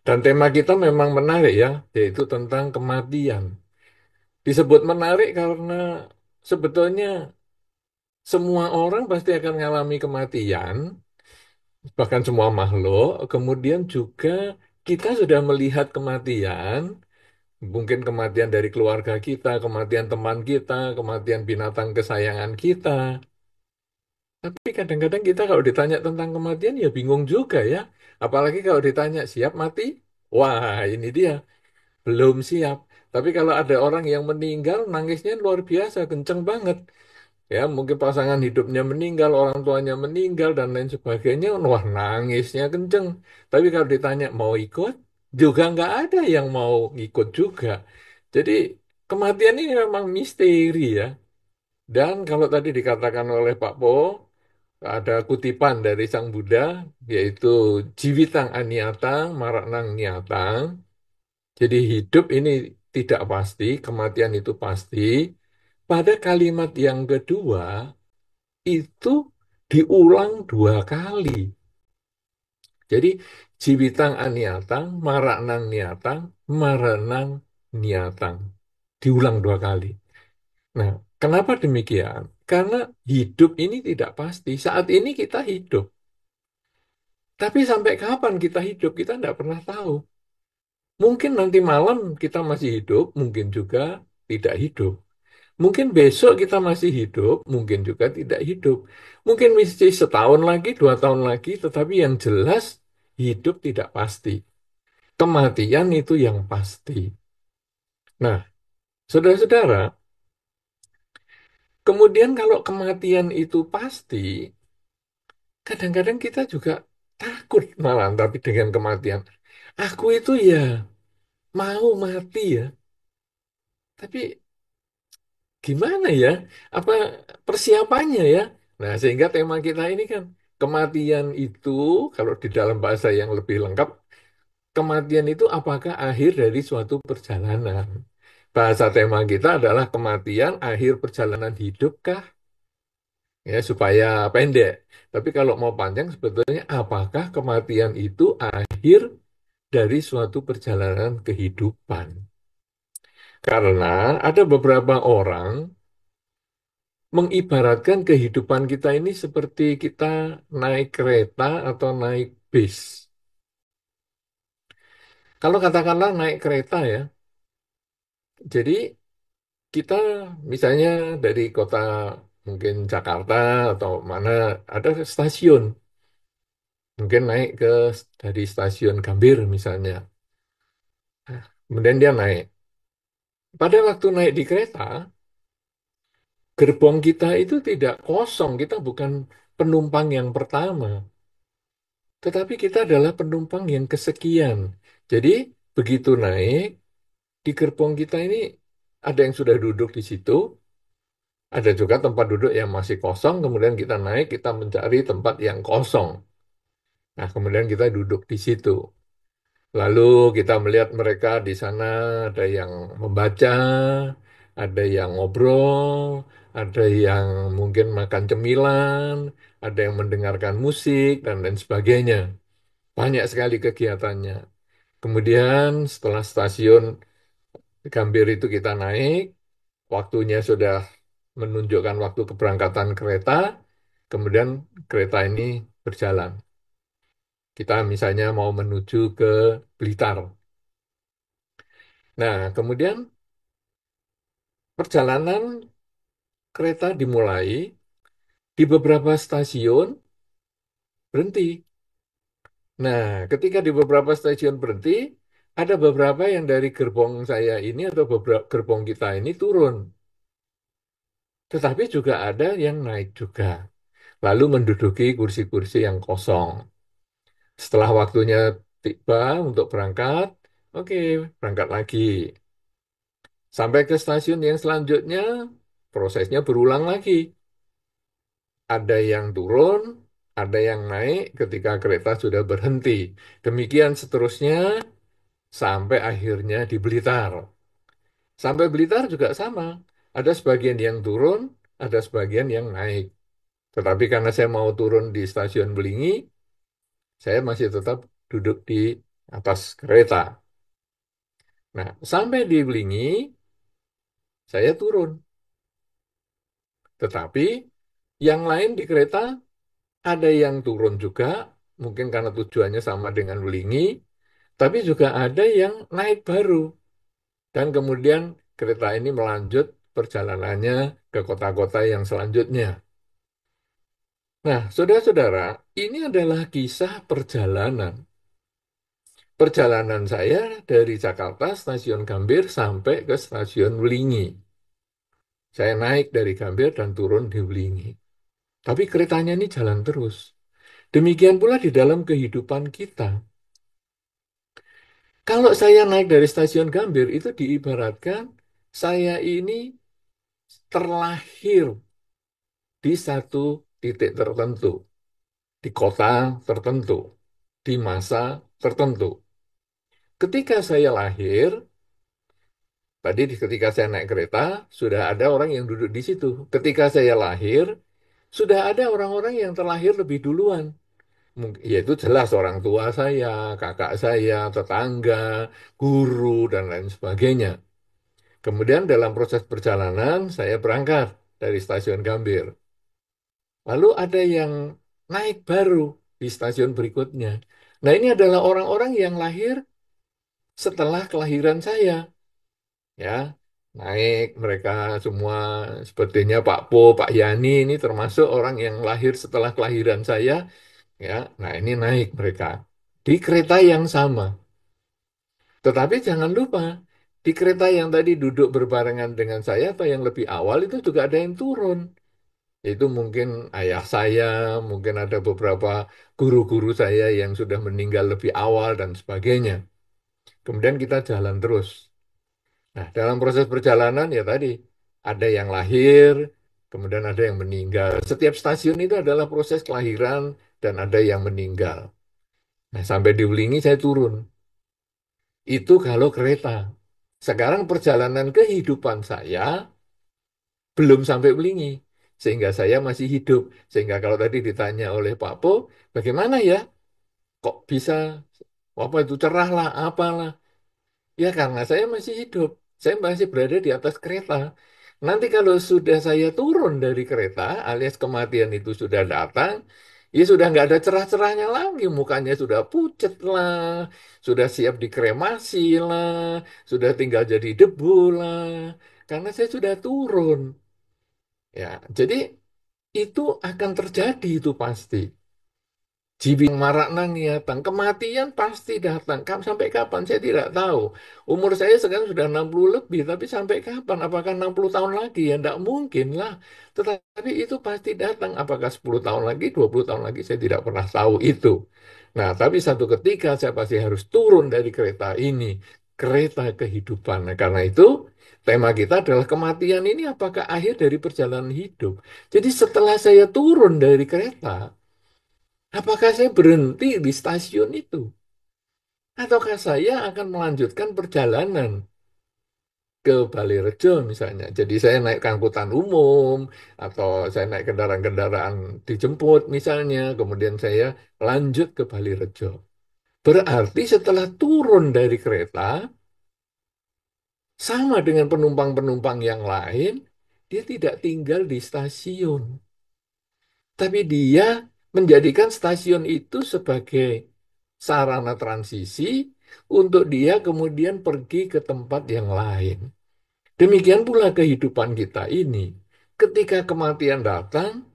Dan tema kita memang menarik ya, yaitu tentang kematian. Disebut menarik karena sebetulnya semua orang pasti akan mengalami kematian, bahkan semua makhluk. Kemudian juga kita sudah melihat kematian, mungkin kematian dari keluarga kita, kematian teman kita, kematian binatang kesayangan kita. Tapi kadang-kadang kita kalau ditanya tentang kematian ya bingung juga ya. Apalagi kalau ditanya siap mati, wah ini dia. Belum siap. Tapi kalau ada orang yang meninggal, nangisnya luar biasa, kenceng banget. Ya, mungkin pasangan hidupnya meninggal, orang tuanya meninggal, dan lain sebagainya. Wah, nangisnya kenceng. Tapi kalau ditanya mau ikut, juga nggak ada yang mau ikut juga. Jadi, kematian ini memang misteri ya. Dan kalau tadi dikatakan oleh Pak Po, ada kutipan dari Sang Buddha, yaitu Jiwitang Aniatang, Maranang Niatang. Jadi hidup ini tidak pasti, kematian itu pasti. Pada kalimat yang kedua itu diulang dua kali. Jadi jiwitang aniatang, maranang niatang, maranang niatang. Diulang dua kali. Nah, kenapa demikian? Karena hidup ini tidak pasti. Saat ini kita hidup. Tapi sampai kapan kita hidup, kita tidak pernah tahu. Mungkin nanti malam kita masih hidup, mungkin juga tidak hidup. Mungkin besok kita masih hidup, mungkin juga tidak hidup. Mungkin mesti setahun lagi, 2 tahun lagi, tetapi yang jelas hidup tidak pasti. Kematian itu yang pasti. Nah, saudara-saudara, kemudian kalau kematian itu pasti, kadang-kadang kita juga takut malah tapi dengan kematian. Aku itu ya mau mati ya, tapi gimana ya? Apa persiapannya ya? Nah, sehingga tema kita ini kan kematian itu kalau di dalam bahasa yang lebih lengkap, kematian itu apakah akhir dari suatu perjalanan? Bahasa tema kita adalah kematian akhir perjalanan hidupkah? Ya, supaya pendek. Tapi kalau mau panjang sebetulnya apakah kematian itu akhir dari suatu perjalanan kehidupan? Karena ada beberapa orang mengibaratkan kehidupan kita ini seperti kita naik kereta atau naik bis. Kalau katakanlah naik kereta ya, jadi kita misalnya dari kota mungkin Jakarta atau mana ada stasiun, mungkin naik dari stasiun Gambir misalnya. Kemudian dia naik. Pada waktu naik di kereta, gerbong kita itu tidak kosong, kita bukan penumpang yang pertama. Tetapi kita adalah penumpang yang kesekian. Jadi, begitu naik, di gerbong kita ini ada yang sudah duduk di situ, ada juga tempat duduk yang masih kosong, kemudian kita naik, kita mencari tempat yang kosong. Nah, kemudian kita duduk di situ. Lalu kita melihat mereka di sana, ada yang membaca, ada yang ngobrol, ada yang mungkin makan cemilan, ada yang mendengarkan musik, dan lain sebagainya. Banyak sekali kegiatannya. Kemudian setelah stasiun Gambir itu kita naik, waktunya sudah menunjukkan waktu keberangkatan kereta, kemudian kereta ini berjalan. Kita misalnya mau menuju ke Blitar. Nah, kemudian perjalanan kereta dimulai, di beberapa stasiun berhenti. Nah, ketika di beberapa stasiun berhenti, ada beberapa yang dari gerbong saya ini atau beberapa gerbong kita ini turun. Tetapi juga ada yang naik juga. Lalu menduduki kursi-kursi yang kosong. Setelah waktunya tiba untuk berangkat, oke, berangkat lagi. Sampai ke stasiun yang selanjutnya, prosesnya berulang lagi. Ada yang turun, ada yang naik ketika kereta sudah berhenti. Demikian seterusnya sampai akhirnya di Blitar. Sampai Blitar juga sama. Ada sebagian yang turun, ada sebagian yang naik. Tetapi karena saya mau turun di stasiun Belingi, saya masih tetap duduk di atas kereta. Nah, sampai di Blingi, saya turun. Tetapi yang lain di kereta ada yang turun juga, mungkin karena tujuannya sama dengan Blingi, tapi juga ada yang naik baru. Dan kemudian kereta ini melanjut perjalanannya ke kota-kota yang selanjutnya. Nah, saudara-saudara, ini adalah kisah perjalanan. Perjalanan saya dari Jakarta, stasiun Gambir, sampai ke stasiun Wlingi. Saya naik dari Gambir dan turun di Wlingi. Tapi keretanya ini jalan terus. Demikian pula di dalam kehidupan kita. Kalau saya naik dari stasiun Gambir, itu diibaratkan saya ini terlahir di satu titik tertentu, di kota tertentu, di masa tertentu. Ketika saya lahir, tadi ketika saya naik kereta, sudah ada orang yang duduk di situ. Ketika saya lahir, sudah ada orang-orang yang terlahir lebih duluan. Yaitu jelas orang tua saya, kakak saya, tetangga, guru, dan lain sebagainya. Kemudian dalam proses perjalanan, saya berangkat dari stasiun Gambir. Lalu ada yang naik baru di stasiun berikutnya. Nah, ini adalah orang-orang yang lahir setelah kelahiran saya. Ya, naik mereka semua sepertinya Pak Po, Pak Yani ini termasuk orang yang lahir setelah kelahiran saya. Ya, nah ini naik mereka di kereta yang sama. Tetapi jangan lupa, di kereta yang tadi duduk berbarengan dengan saya atau yang lebih awal itu juga ada yang turun. Itu mungkin ayah saya, mungkin ada beberapa guru-guru saya yang sudah meninggal lebih awal dan sebagainya. Kemudian kita jalan terus. Nah, dalam proses perjalanan ya tadi ada yang lahir, kemudian ada yang meninggal. Setiap stasiun itu adalah proses kelahiran dan ada yang meninggal. Nah, sampai di Wulingi saya turun. Itu kalau kereta. Sekarang perjalanan kehidupan saya belum sampai Wulingi. Sehingga saya masih hidup. Sehingga kalau tadi ditanya oleh Pak Po, bagaimana ya? Kok bisa apa itu cerah lah, apalah. Ya karena saya masih hidup. Saya masih berada di atas kereta. Nanti kalau sudah saya turun dari kereta, alias kematian itu sudah datang, ya sudah nggak ada cerah-cerahnya lagi. Mukanya sudah pucat lah, sudah siap dikremasi lah, sudah tinggal jadi debu lah. Karena saya sudah turun. Ya, jadi itu akan terjadi itu pasti. Jibing marak nang niatan. Kematian pasti datang. Sampai kapan? Saya tidak tahu. Umur saya sekarang sudah 60 lebih. Tapi sampai kapan? Apakah 60 tahun lagi? Ya tidak mungkin lah. Tetapi itu pasti datang. Apakah 10 tahun lagi, 20 tahun lagi? Saya tidak pernah tahu itu. Nah, tapi satu ketika saya pasti harus turun dari kereta ini. Kereta kehidupan. Nah, karena itu tema kita adalah kematian ini apakah akhir dari perjalanan hidup. Jadi setelah saya turun dari kereta, apakah saya berhenti di stasiun itu? Ataukah saya akan melanjutkan perjalanan ke Balirejo misalnya? Jadi saya naik ke angkutan umum, atau saya naik kendaraan-kendaraan dijemput misalnya, kemudian saya lanjut ke Balirejo. Berarti setelah turun dari kereta, sama dengan penumpang-penumpang yang lain, dia tidak tinggal di stasiun. Tapi dia menjadikan stasiun itu sebagai sarana transisi untuk dia kemudian pergi ke tempat yang lain. Demikian pula kehidupan kita ini. Ketika kematian datang,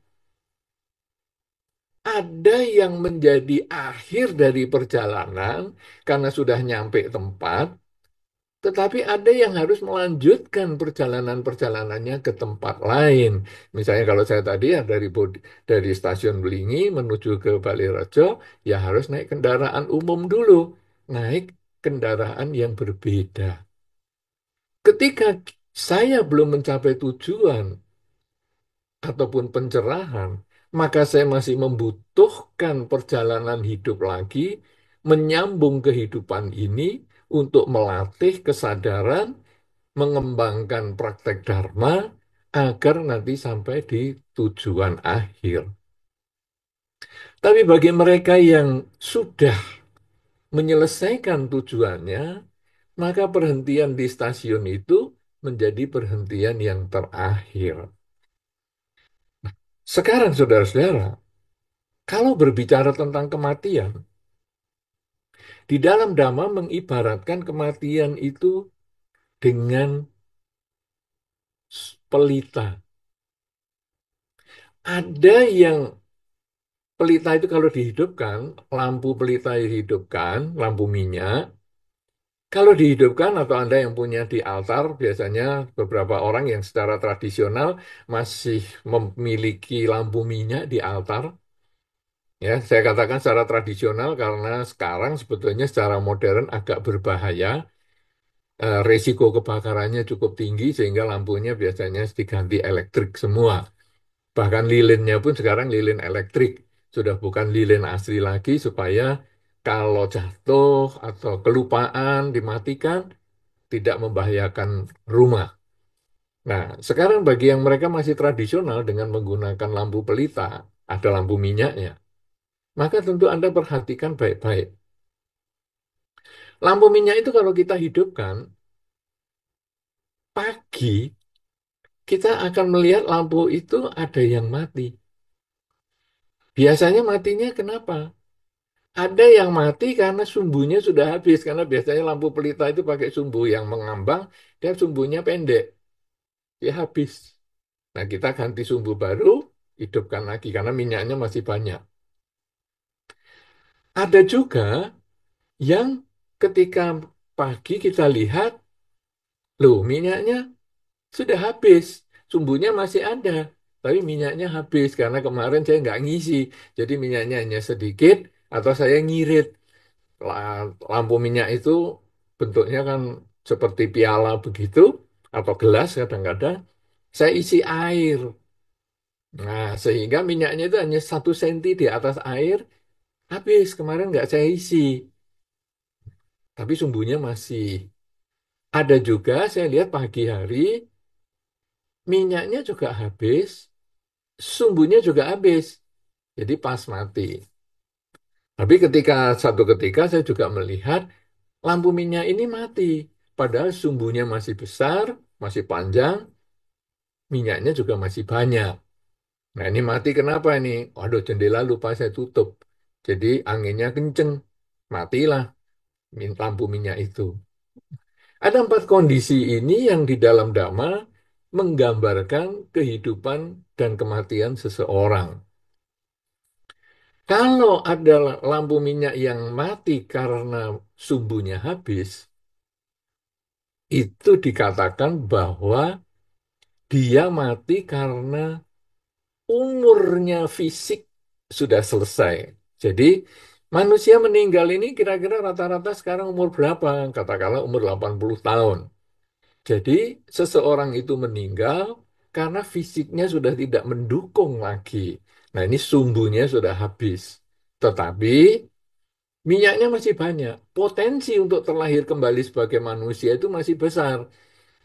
ada yang menjadi akhir dari perjalanan karena sudah nyampe tempat, tetapi ada yang harus melanjutkan perjalanan-perjalanannya ke tempat lain. Misalnya kalau saya tadi ya dari stasiun Belingi menuju ke Balirejo, ya harus naik kendaraan umum dulu. Naik kendaraan yang berbeda. Ketika saya belum mencapai tujuan ataupun pencerahan, maka saya masih membutuhkan perjalanan hidup lagi, menyambung kehidupan ini untuk melatih kesadaran, mengembangkan praktek Dharma agar nanti sampai di tujuan akhir. Tapi bagi mereka yang sudah menyelesaikan tujuannya, maka perhentian di stasiun itu menjadi perhentian yang terakhir. Sekarang, saudara-saudara, kalau berbicara tentang kematian, di dalam Dhamma mengibaratkan kematian itu dengan pelita. Ada yang pelita itu kalau dihidupkan, lampu pelita dihidupkan, lampu minyak, kalau dihidupkan atau Anda yang punya di altar, biasanya beberapa orang yang secara tradisional masih memiliki lampu minyak di altar. Ya, saya katakan secara tradisional karena sekarang sebetulnya secara modern agak berbahaya. Resiko kebakarannya cukup tinggi sehingga lampunya biasanya diganti elektrik semua. Bahkan lilinnya pun sekarang lilin elektrik. Sudah bukan lilin asli lagi supaya kalau jatuh atau kelupaan dimatikan tidak membahayakan rumah. Nah, sekarang bagi yang mereka masih tradisional dengan menggunakan lampu pelita, ada lampu minyaknya, maka tentu Anda perhatikan baik-baik. Lampu minyak itu kalau kita hidupkan, pagi kita akan melihat lampu itu ada yang mati. Biasanya matinya kenapa? Ada yang mati karena sumbunya sudah habis, karena biasanya lampu pelita itu pakai sumbu yang mengambang, dan sumbunya pendek, dia habis. Nah, kita ganti sumbu baru, hidupkan lagi karena minyaknya masih banyak. Ada juga yang ketika pagi kita lihat, loh minyaknya sudah habis, sumbunya masih ada, tapi minyaknya habis karena kemarin saya nggak ngisi, jadi minyaknya hanya sedikit atau saya ngirit. Lampu minyak itu bentuknya kan seperti piala begitu atau gelas kadang-kadang, saya isi air. Nah, sehingga minyaknya itu hanya 1 senti di atas air, habis kemarin nggak saya isi, tapi sumbunya masih. Ada juga saya lihat pagi hari, minyaknya juga habis, sumbunya juga habis. Jadi pas mati. Tapi satu ketika saya juga melihat lampu minyak ini mati. Padahal sumbunya masih besar, masih panjang, minyaknya juga masih banyak. Nah ini mati kenapa ini? Waduh jendela lupa saya tutup. Jadi anginnya kenceng, matilah lampu minyak itu. Ada 4 kondisi ini yang di dalam Dhamma menggambarkan kehidupan dan kematian seseorang. Kalau ada lampu minyak yang mati karena sumbunya habis, itu dikatakan bahwa dia mati karena umurnya fisik sudah selesai. Jadi manusia meninggal ini kira-kira rata-rata sekarang umur berapa? Katakanlah umur 80 tahun. Jadi seseorang itu meninggal karena fisiknya sudah tidak mendukung lagi. Nah ini sumbunya sudah habis. Tetapi minyaknya masih banyak. Potensi untuk terlahir kembali sebagai manusia itu masih besar.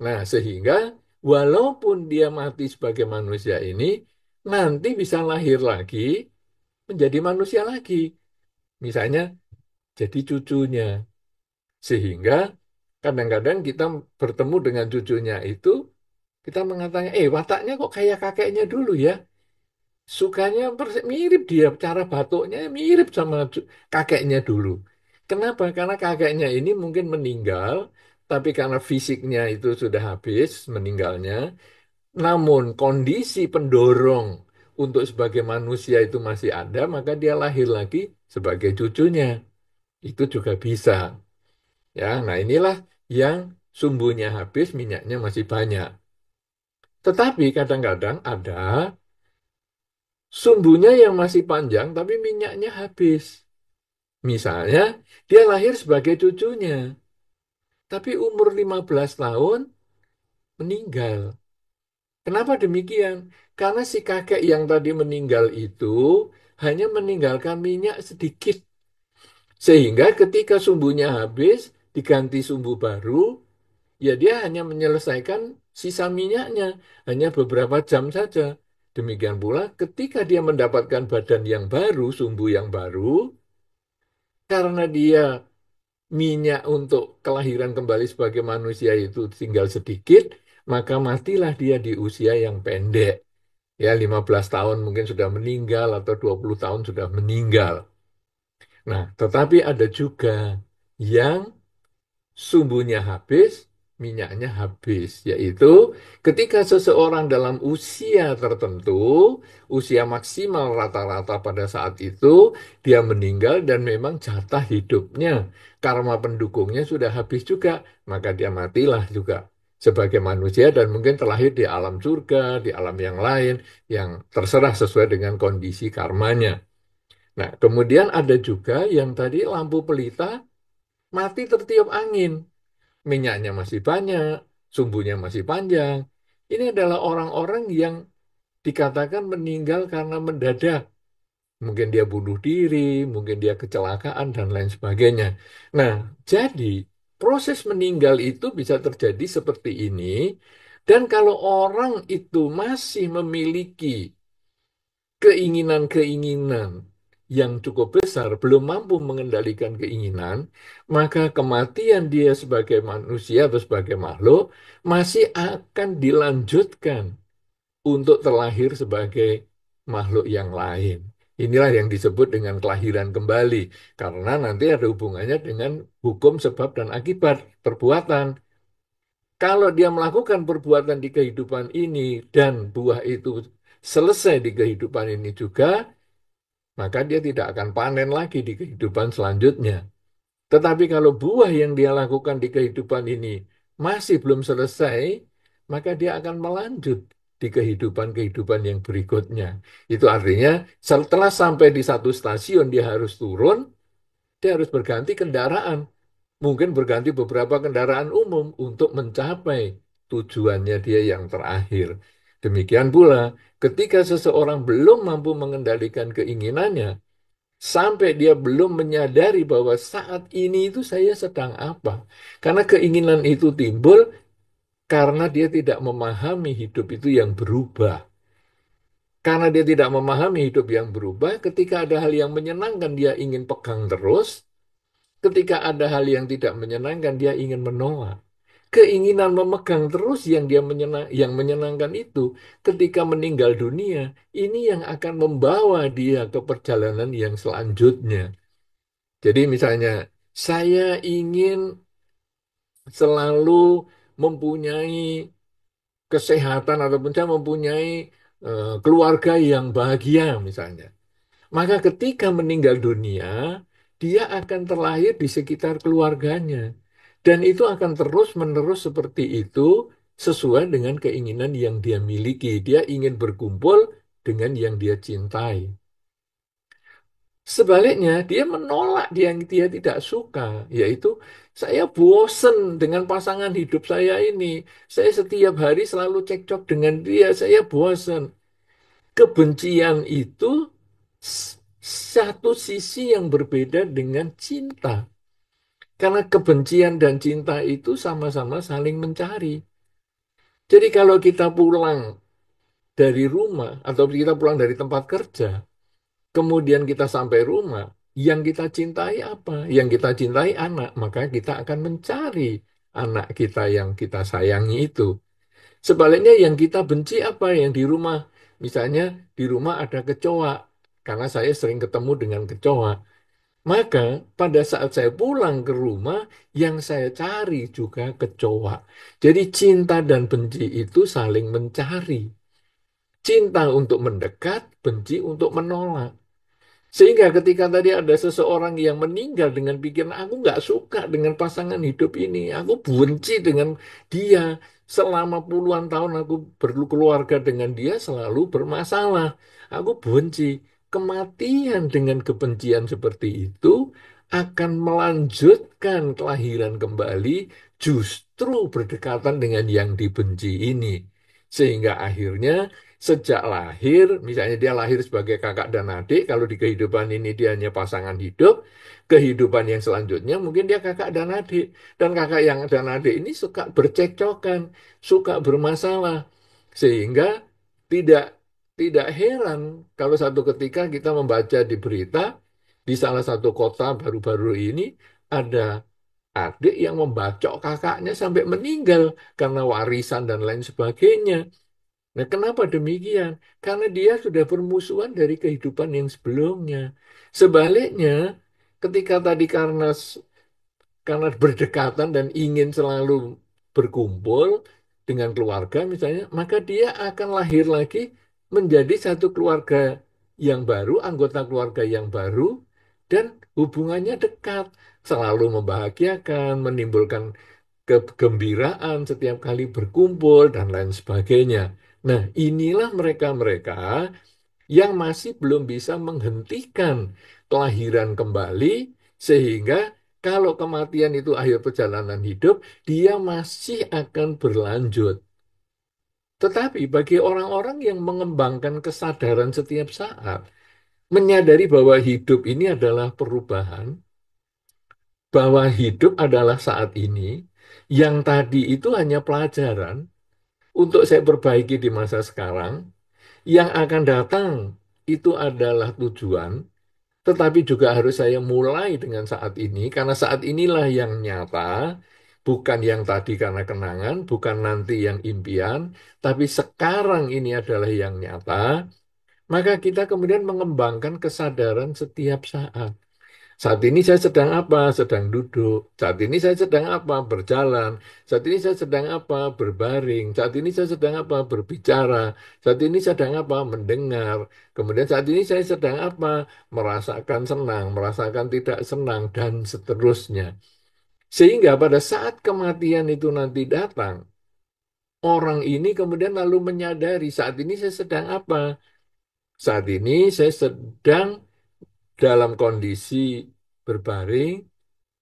Nah, sehingga walaupun dia mati sebagai manusia ini, nanti bisa lahir lagi menjadi manusia lagi. Misalnya jadi cucunya. Sehingga kadang-kadang kita bertemu dengan cucunya itu, kita mengatakan, wataknya kok kayak kakeknya dulu ya. Sukanya mirip dia, cara batuknya mirip sama kakeknya dulu. Kenapa? Karena kakeknya ini mungkin meninggal, tapi karena fisiknya itu sudah habis meninggalnya, namun kondisi pendorong untuk sebagai manusia itu masih ada, maka dia lahir lagi sebagai cucunya. Itu juga bisa. Ya, nah inilah yang sumbunya habis, minyaknya masih banyak. Tetapi kadang-kadang ada sumbunya yang masih panjang, tapi minyaknya habis. Misalnya, dia lahir sebagai cucunya, tapi umur 15 tahun meninggal. Kenapa demikian? Karena si kakek yang tadi meninggal itu hanya meninggalkan minyak sedikit. Sehingga ketika sumbunya habis, diganti sumbu baru, ya dia hanya menyelesaikan sisa minyaknya, hanya beberapa jam saja. Demikian pula ketika dia mendapatkan badan yang baru, sumbu yang baru, karena dia minyak untuk kelahiran kembali sebagai manusia itu tinggal sedikit, maka matilah dia di usia yang pendek. Ya, 15 tahun mungkin sudah meninggal atau 20 tahun sudah meninggal. Nah, tetapi ada juga yang sumbunya habis, minyaknya habis, yaitu ketika seseorang dalam usia tertentu, usia maksimal rata-rata pada saat itu, dia meninggal dan memang jatah hidupnya, karma pendukungnya sudah habis juga, maka dia matilah juga sebagai manusia dan mungkin terlahir di alam surga, di alam yang lain, yang terserah sesuai dengan kondisi karmanya. Nah, kemudian ada juga yang tadi lampu pelita mati tertiup angin, minyaknya masih banyak, sumbunya masih panjang. Ini adalah orang-orang yang dikatakan meninggal karena mendadak. Mungkin dia bunuh diri, mungkin dia kecelakaan, dan lain sebagainya. Nah, jadi proses meninggal itu bisa terjadi seperti ini. Dan kalau orang itu masih memiliki keinginan-keinginan yang cukup besar, belum mampu mengendalikan keinginan, maka kematian dia sebagai manusia atau sebagai makhluk masih akan dilanjutkan untuk terlahir sebagai makhluk yang lain. Inilah yang disebut dengan kelahiran kembali, karena nanti ada hubungannya dengan hukum sebab dan akibat perbuatan. Kalau dia melakukan perbuatan di kehidupan ini dan buah itu selesai di kehidupan ini juga, maka dia tidak akan panen lagi di kehidupan selanjutnya. Tetapi kalau buah yang dia lakukan di kehidupan ini masih belum selesai, maka dia akan melanjut di kehidupan-kehidupan yang berikutnya. Itu artinya setelah sampai di satu stasiun dia harus turun, dia harus berganti kendaraan. Mungkin berganti beberapa kendaraan umum untuk mencapai tujuannya dia yang terakhir. Demikian pula, ketika seseorang belum mampu mengendalikan keinginannya, sampai dia belum menyadari bahwa saat ini itu saya sedang apa. Karena keinginan itu timbul karena dia tidak memahami hidup itu yang berubah. Karena dia tidak memahami hidup yang berubah, ketika ada hal yang menyenangkan dia ingin pegang terus, ketika ada hal yang tidak menyenangkan dia ingin menolak. Keinginan memegang terus yang menyenangkan itu ketika meninggal dunia, ini yang akan membawa dia ke perjalanan yang selanjutnya. Jadi misalnya, saya ingin selalu mempunyai kesehatan ataupun saya mempunyai keluarga yang bahagia misalnya. Maka ketika meninggal dunia, dia akan terlahir di sekitar keluarganya. Dan itu akan terus-menerus seperti itu sesuai dengan keinginan yang dia miliki. Dia ingin berkumpul dengan yang dia cintai. Sebaliknya, dia menolak dia yang dia tidak suka, yaitu saya bosen dengan pasangan hidup saya ini. Saya setiap hari selalu cekcok dengan dia, saya bosen. Kebencian itu s- satu sisi yang berbeda dengan cinta. Karena kebencian dan cinta itu sama-sama saling mencari. Jadi kalau kita pulang dari rumah atau kita pulang dari tempat kerja, kemudian kita sampai rumah, yang kita cintai apa? Yang kita cintai anak, maka kita akan mencari anak kita yang kita sayangi itu. Sebaliknya yang kita benci apa? Yang di rumah, misalnya di rumah ada kecoa, karena saya sering ketemu dengan kecoa. Maka pada saat saya pulang ke rumah, yang saya cari juga kecoa. Jadi cinta dan benci itu saling mencari. Cinta untuk mendekat, benci untuk menolak. Sehingga ketika tadi ada seseorang yang meninggal dengan pikiran, aku nggak suka dengan pasangan hidup ini, aku benci dengan dia, selama puluhan tahun aku berkeluarga dengan dia selalu bermasalah, aku benci. Kematian dengan kebencian seperti itu akan melanjutkan kelahiran kembali justru berdekatan dengan yang dibenci ini. Sehingga akhirnya sejak lahir, misalnya dia lahir sebagai kakak dan adik, kalau di kehidupan ini dia hanya pasangan hidup, kehidupan yang selanjutnya mungkin dia kakak dan adik. Dan kakak yang dan adik ini suka bercekcokan, suka bermasalah. Sehingga tidak tidak heran kalau satu ketika kita membaca di berita, di salah satu kota baru-baru ini ada adik yang membacok kakaknya sampai meninggal karena warisan dan lain sebagainya. Nah, kenapa demikian? Karena dia sudah bermusuhan dari kehidupan yang sebelumnya. Sebaliknya, ketika tadi karena berdekatan dan ingin selalu berkumpul dengan keluarga misalnya, maka dia akan lahir lagi menjadi satu keluarga yang baru, anggota keluarga yang baru, dan hubungannya dekat, selalu membahagiakan, menimbulkan kegembiraan setiap kali berkumpul, dan lain sebagainya. Nah, inilah mereka-mereka yang masih belum bisa menghentikan kelahiran kembali, sehingga kalau kematian itu akhir perjalanan hidup, dia masih akan berlanjut. Tetapi bagi orang-orang yang mengembangkan kesadaran setiap saat, menyadari bahwa hidup ini adalah perubahan, bahwa hidup adalah saat ini, yang tadi itu hanya pelajaran untuk saya perbaiki di masa sekarang, yang akan datang itu adalah tujuan, tetapi juga harus saya mulai dengan saat ini, karena saat inilah yang nyata, bukan yang tadi karena kenangan, bukan nanti yang impian, tapi sekarang ini adalah yang nyata. Maka kita kemudian mengembangkan kesadaran setiap saat. Saat ini saya sedang apa? Sedang duduk. Saat ini saya sedang apa? Berjalan. Saat ini saya sedang apa? Berbaring. Saat ini saya sedang apa? Berbicara. Saat ini saya sedang apa? Mendengar. Kemudian saat ini saya sedang apa? Merasakan senang, merasakan tidak senang, dan seterusnya. Sehingga pada saat kematian itu nanti datang, orang ini kemudian lalu menyadari saat ini saya sedang apa? Saat ini saya sedang dalam kondisi berbaring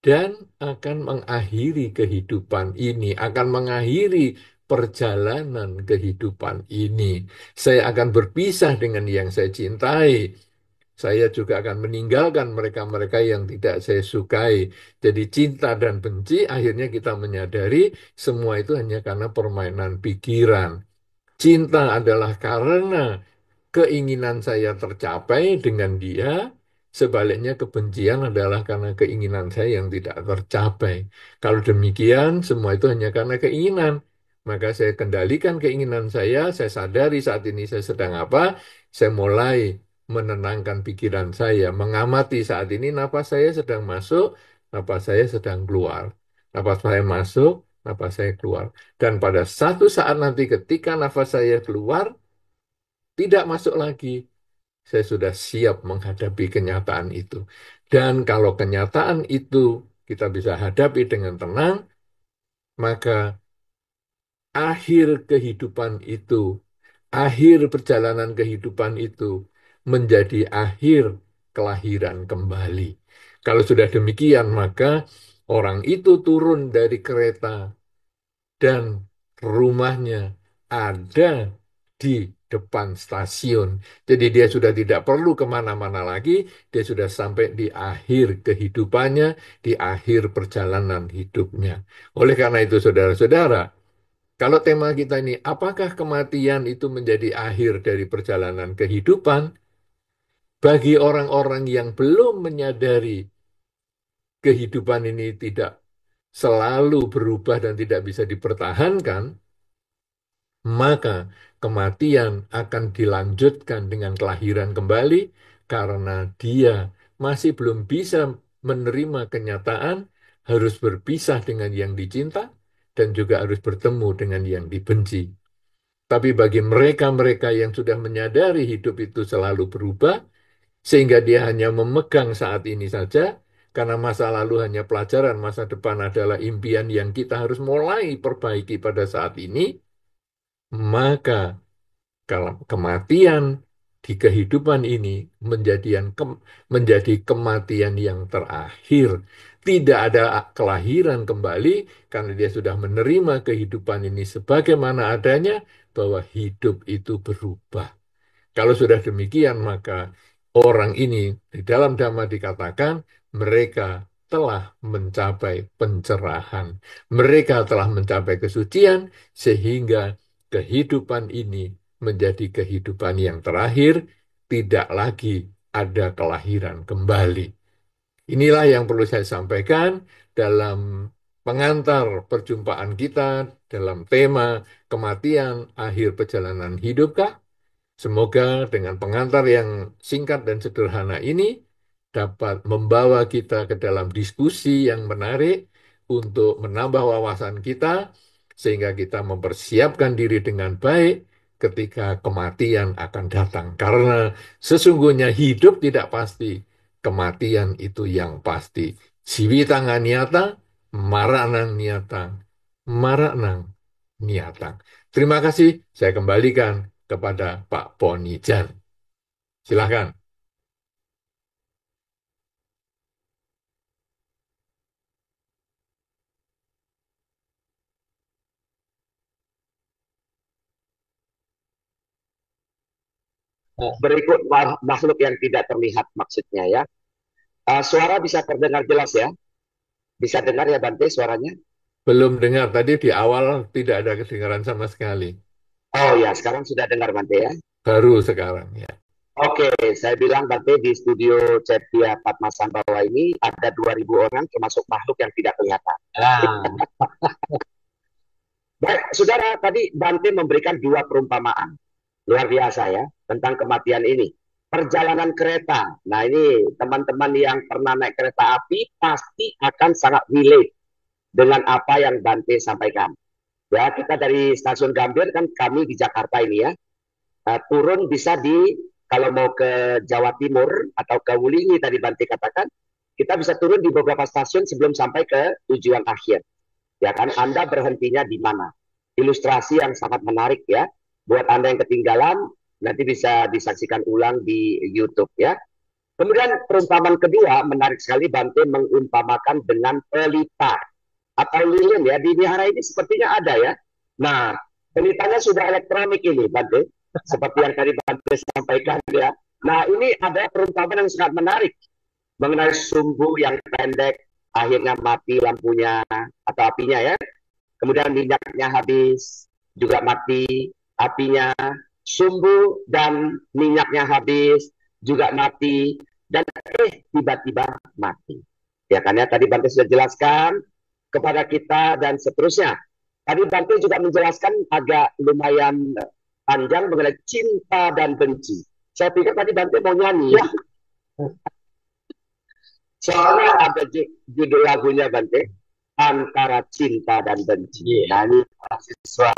dan akan mengakhiri kehidupan ini, akan mengakhiri perjalanan kehidupan ini. Saya akan berpisah dengan yang saya cintai. Saya juga akan meninggalkan mereka-mereka yang tidak saya sukai. Jadi cinta dan benci akhirnya kita menyadari semua itu hanya karena permainan pikiran. Cinta adalah karena keinginan saya tercapai dengan dia, sebaliknya kebencian adalah karena keinginan saya yang tidak tercapai. Kalau demikian, semua itu hanya karena keinginan. Maka saya kendalikan keinginan saya sadari saat ini saya sedang apa, saya mulai menenangkan pikiran saya, mengamati saat ini napas saya sedang masuk, napas saya sedang keluar. Napas saya masuk, napas saya keluar. Dan pada satu saat nanti ketika nafas saya keluar, tidak masuk lagi. Saya sudah siap menghadapi kenyataan itu. Dan kalau kenyataan itu kita bisa hadapi dengan tenang, maka akhir kehidupan itu, akhir perjalanan kehidupan itu menjadi akhir kelahiran kembali. Kalau sudah demikian, maka orang itu turun dari kereta dan rumahnya ada di depan stasiun. Jadi dia sudah tidak perlu kemana-mana lagi, dia sudah sampai di akhir kehidupannya, di akhir perjalanan hidupnya. Oleh karena itu, saudara-saudara, kalau tema kita ini, apakah kematian itu menjadi akhir dari perjalanan kehidupan? Bagi orang-orang yang belum menyadari kehidupan ini tidak selalu berubah dan tidak bisa dipertahankan, maka kematian akan dilanjutkan dengan kelahiran kembali karena dia masih belum bisa menerima kenyataan harus berpisah dengan yang dicinta dan juga harus bertemu dengan yang dibenci. Tapi bagi mereka-mereka yang sudah menyadari hidup itu selalu berubah, sehingga dia hanya memegang saat ini saja, karena masa lalu hanya pelajaran, masa depan adalah impian yang kita harus mulai perbaiki pada saat ini, maka kalau kematian di kehidupan ini menjadi kematian yang terakhir. Tidak ada kelahiran kembali karena dia sudah menerima kehidupan ini sebagaimana adanya, bahwa hidup itu berubah. Kalau sudah demikian, maka orang ini di dalam Dhamma dikatakan mereka telah mencapai pencerahan. Mereka telah mencapai kesucian sehingga kehidupan ini menjadi kehidupan yang terakhir, tidak lagi ada kelahiran kembali. Inilah yang perlu saya sampaikan, dalam pengantar perjumpaan kita dalam tema kematian akhir perjalanan hidupkah? Semoga dengan pengantar yang singkat dan sederhana ini dapat membawa kita ke dalam diskusi yang menarik untuk menambah wawasan kita, sehingga kita mempersiapkan diri dengan baik ketika kematian akan datang. Karena sesungguhnya hidup tidak pasti, kematian itu yang pasti. Siwitanga niata, maranang niata, maranang niata. Terima kasih, saya kembalikan kepada Pak Ponijan. Silahkan. Berikut makhluk yang tidak terlihat maksudnya ya. Suara bisa terdengar jelas ya? Bisa dengar ya Bante suaranya? Belum dengar, tadi di awal tidak ada kedengaran sama sekali. Oh ya, sekarang sudah dengar Bante ya? Baru sekarang ya. Oke, saya bilang Bante di studio Cetia Padma Sambawa ini ada 2.000 orang termasuk makhluk yang tidak kelihatan. Baik, saudara, tadi Bante memberikan 2 perumpamaan. Luar biasa ya, tentang kematian ini. Perjalanan kereta. Nah ini teman-teman yang pernah naik kereta api pasti akan sangat relate dengan apa yang Bante sampaikan. Ya, kita dari stasiun Gambir kan kami di Jakarta ini ya. Turun bisa di kalau mau ke Jawa Timur atau ke Wulingi tadi Bante katakan, kita bisa turun di beberapa stasiun sebelum sampai ke tujuan akhir. Ya kan, Anda berhentinya di mana? Ilustrasi yang sangat menarik ya. Buat Anda yang ketinggalan, nanti bisa disaksikan ulang di YouTube ya. Kemudian perumpamaan kedua menarik sekali, Bante mengumpamakan dengan pelita atau lilin ya. Di wihara ini sepertinya ada ya. Nah, pelitanya sudah elektronik ini Bante, seperti yang tadi Bante sampaikan ya. Nah, ini ada perumpamaan yang sangat menarik mengenai sumbu yang pendek, akhirnya mati lampunya atau apinya ya. Kemudian minyaknya habis, juga mati apinya, sumbu dan minyaknya habis, juga mati, dan tiba-tiba mati. Ya kan ya, tadi Bante sudah jelaskan kepada kita dan seterusnya. Tadi Bante juga menjelaskan agak lumayan panjang mengenai cinta dan benci. Saya pikir tadi Bante mau nyanyi ya. Soalnya ada judul lagunya Bante, antara cinta dan benci. Nah ini mahasiswa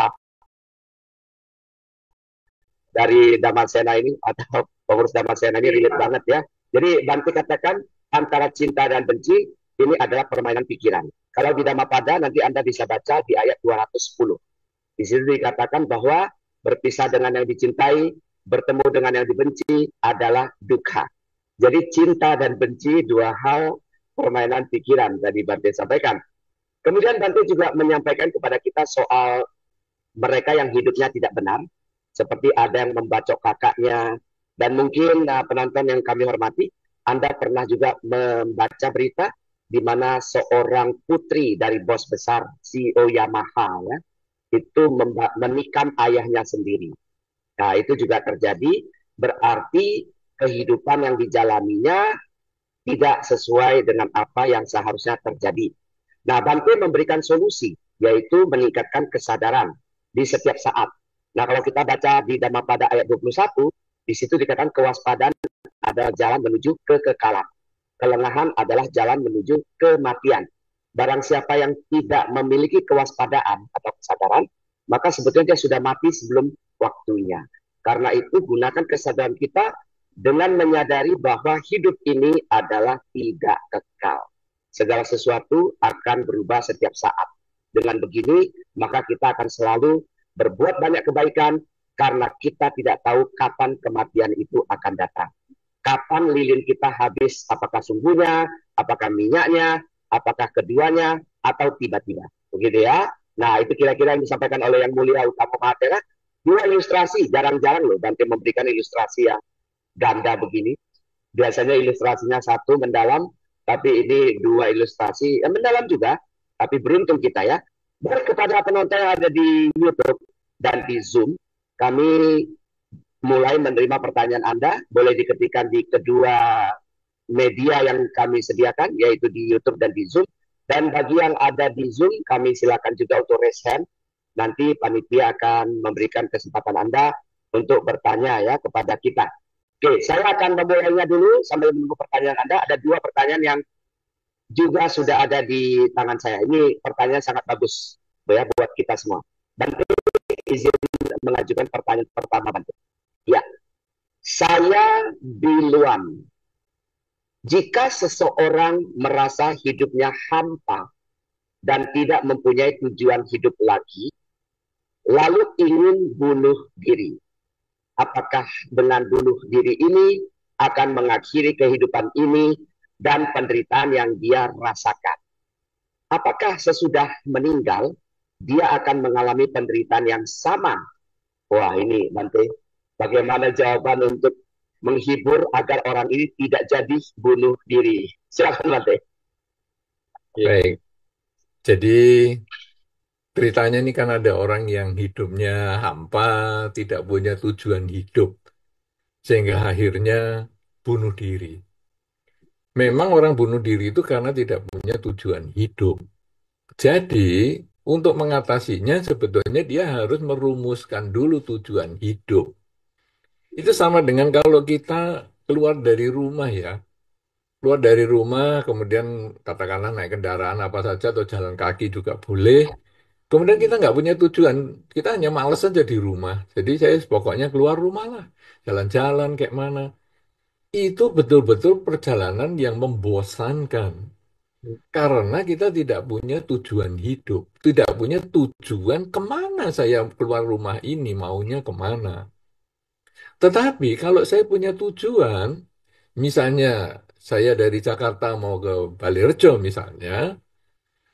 dari Damasena ini atau pengurus Damasena ini relate banget ya. Jadi Bante katakan antara cinta dan benci ini adalah permainan pikiran. Kalau di Dhammapada nanti Anda bisa baca di ayat 210. Di situ dikatakan bahwa berpisah dengan yang dicintai, bertemu dengan yang dibenci adalah dukkha. Jadi cinta dan benci dua hal permainan pikiran tadi Bante sampaikan. Kemudian Bante juga menyampaikan kepada kita soal mereka yang hidupnya tidak benar, seperti ada yang membacok kakaknya, dan mungkin penonton yang kami hormati, Anda pernah juga membaca berita di mana seorang putri dari bos besar CEO Yamaha ya, itu menikam ayahnya sendiri. Nah, itu juga terjadi, berarti kehidupan yang dijalaninya tidak sesuai dengan apa yang seharusnya terjadi. Nah, Bante memberikan solusi, yaitu meningkatkan kesadaran di setiap saat. Nah, kalau kita baca di Dhammapada ayat 21, di situ dikatakan kewaspadaan adalah jalan menuju kekekalan. Kelengahan adalah jalan menuju kematian. Barang siapa yang tidak memiliki kewaspadaan atau kesadaran, maka sebetulnya dia sudah mati sebelum waktunya. Karena itu gunakan kesadaran kita dengan menyadari bahwa hidup ini adalah tidak kekal. Segala sesuatu akan berubah setiap saat. Dengan begini, maka kita akan selalu berbuat banyak kebaikan karena kita tidak tahu kapan kematian itu akan datang. Kapan lilin kita habis, apakah sumbunya, apakah minyaknya, apakah keduanya, atau tiba-tiba. Begitu ya. Nah, itu kira-kira yang disampaikan oleh Yang Mulia Utama Mahatera. Dua ilustrasi, jarang-jarang loh Bante memberikan ilustrasi yang ganda begini. Biasanya ilustrasinya satu mendalam, tapi ini dua ilustrasi yang mendalam juga, tapi beruntung kita ya. Kepada penonton yang ada di YouTube dan di Zoom, kami mulai menerima pertanyaan Anda, boleh diketikkan di kedua media yang kami sediakan, yaitu di YouTube dan di Zoom. Dan bagi yang ada di Zoom, kami silakan juga untuk raise hand. Nanti panitia akan memberikan kesempatan Anda untuk bertanya ya kepada kita. Oke, saya akan memulainya dulu sambil menunggu pertanyaan Anda. Ada dua pertanyaan yang juga sudah ada di tangan saya. Ini pertanyaan sangat bagus ya buat kita semua. Dan izin mengajukan pertanyaan pertama, Bantu. Ya, saya Biluan. Jika seseorang merasa hidupnya hampa dan tidak mempunyai tujuan hidup lagi, lalu ingin bunuh diri, apakah dengan bunuh diri ini akan mengakhiri kehidupan ini dan penderitaan yang dia rasakan? Apakah sesudah meninggal, dia akan mengalami penderitaan yang sama? Wah, ini nanti bagaimana jawaban untuk menghibur agar orang ini tidak jadi bunuh diri? Silakan nanti. Baik, jadi ceritanya ini kan ada orang yang hidupnya hampa, tidak punya tujuan hidup, sehingga akhirnya bunuh diri. Memang orang bunuh diri itu karena tidak punya tujuan hidup. Jadi, untuk mengatasinya sebetulnya dia harus merumuskan dulu tujuan hidup. Itu sama dengan kalau kita keluar dari rumah ya. Keluar dari rumah, kemudian katakanlah naik kendaraan apa saja atau jalan kaki juga boleh. Kemudian kita nggak punya tujuan, kita hanya males saja di rumah. Jadi saya pokoknya keluar rumah lah, jalan-jalan kayak mana. Itu betul-betul perjalanan yang membosankan. Karena kita tidak punya tujuan hidup, tidak punya tujuan kemana saya keluar rumah ini, maunya kemana. Tetapi kalau saya punya tujuan, misalnya saya dari Jakarta mau ke Balirejo misalnya,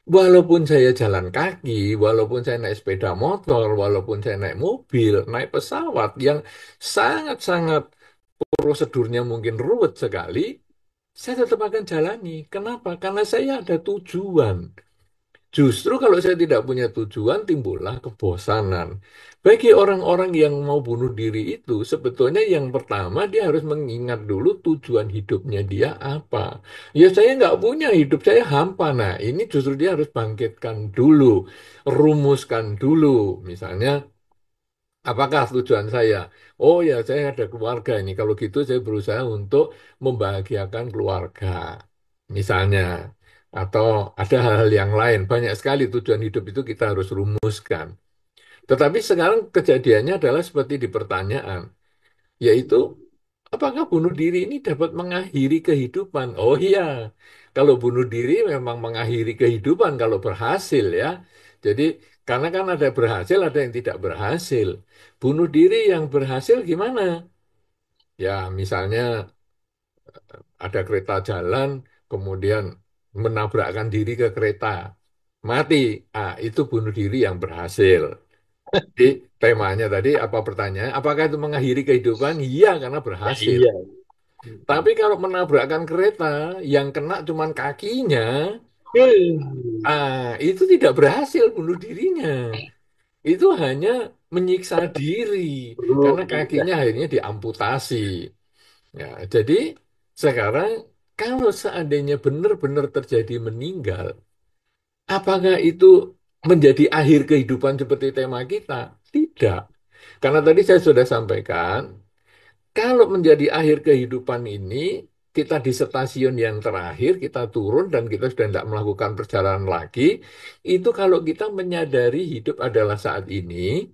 walaupun saya jalan kaki, walaupun saya naik sepeda motor, walaupun saya naik mobil, naik pesawat yang sangat-sangat prosedurnya mungkin ruwet sekali, saya tetap akan jalani. Kenapa? Karena saya ada tujuan. Justru kalau saya tidak punya tujuan, timbullah kebosanan. Bagi orang-orang yang mau bunuh diri itu, sebetulnya yang pertama dia harus mengingat dulu tujuan hidupnya dia apa. Ya saya nggak punya hidup, saya hampa. Nah ini justru dia harus bangkitkan dulu, rumuskan dulu. Misalnya, apakah tujuan saya? Oh ya, saya ada keluarga ini. Kalau gitu saya berusaha untuk membahagiakan keluarga. Misalnya, atau ada hal-hal yang lain. Banyak sekali tujuan hidup itu kita harus rumuskan. Tetapi sekarang kejadiannya adalah seperti di pertanyaan, yaitu apakah bunuh diri ini dapat mengakhiri kehidupan? Oh iya, kalau bunuh diri memang mengakhiri kehidupan kalau berhasil ya. Jadi karena kan ada berhasil, ada yang tidak berhasil. Bunuh diri yang berhasil gimana? Ya misalnya ada kereta jalan, kemudian menabrakkan diri ke kereta, mati. Ah, itu bunuh diri yang berhasil. Jadi temanya tadi apa pertanyaan? Apakah itu mengakhiri kehidupan? Iya, karena Ya, berhasil. iya. Tapi kalau menabrakkan kereta yang kena cuman kakinya, itu tidak berhasil bunuh dirinya. Itu hanya menyiksa diri karena kakinya akhirnya diamputasi. Ya, jadi sekarang kalau seandainya benar-benar terjadi meninggal, apakah itu menjadi akhir kehidupan seperti tema kita? Tidak. Karena tadi saya sudah sampaikan, kalau menjadi akhir kehidupan ini, kita di stasiun yang terakhir, kita turun dan kita sudah tidak melakukan perjalanan lagi, itu kalau kita menyadari hidup adalah saat ini,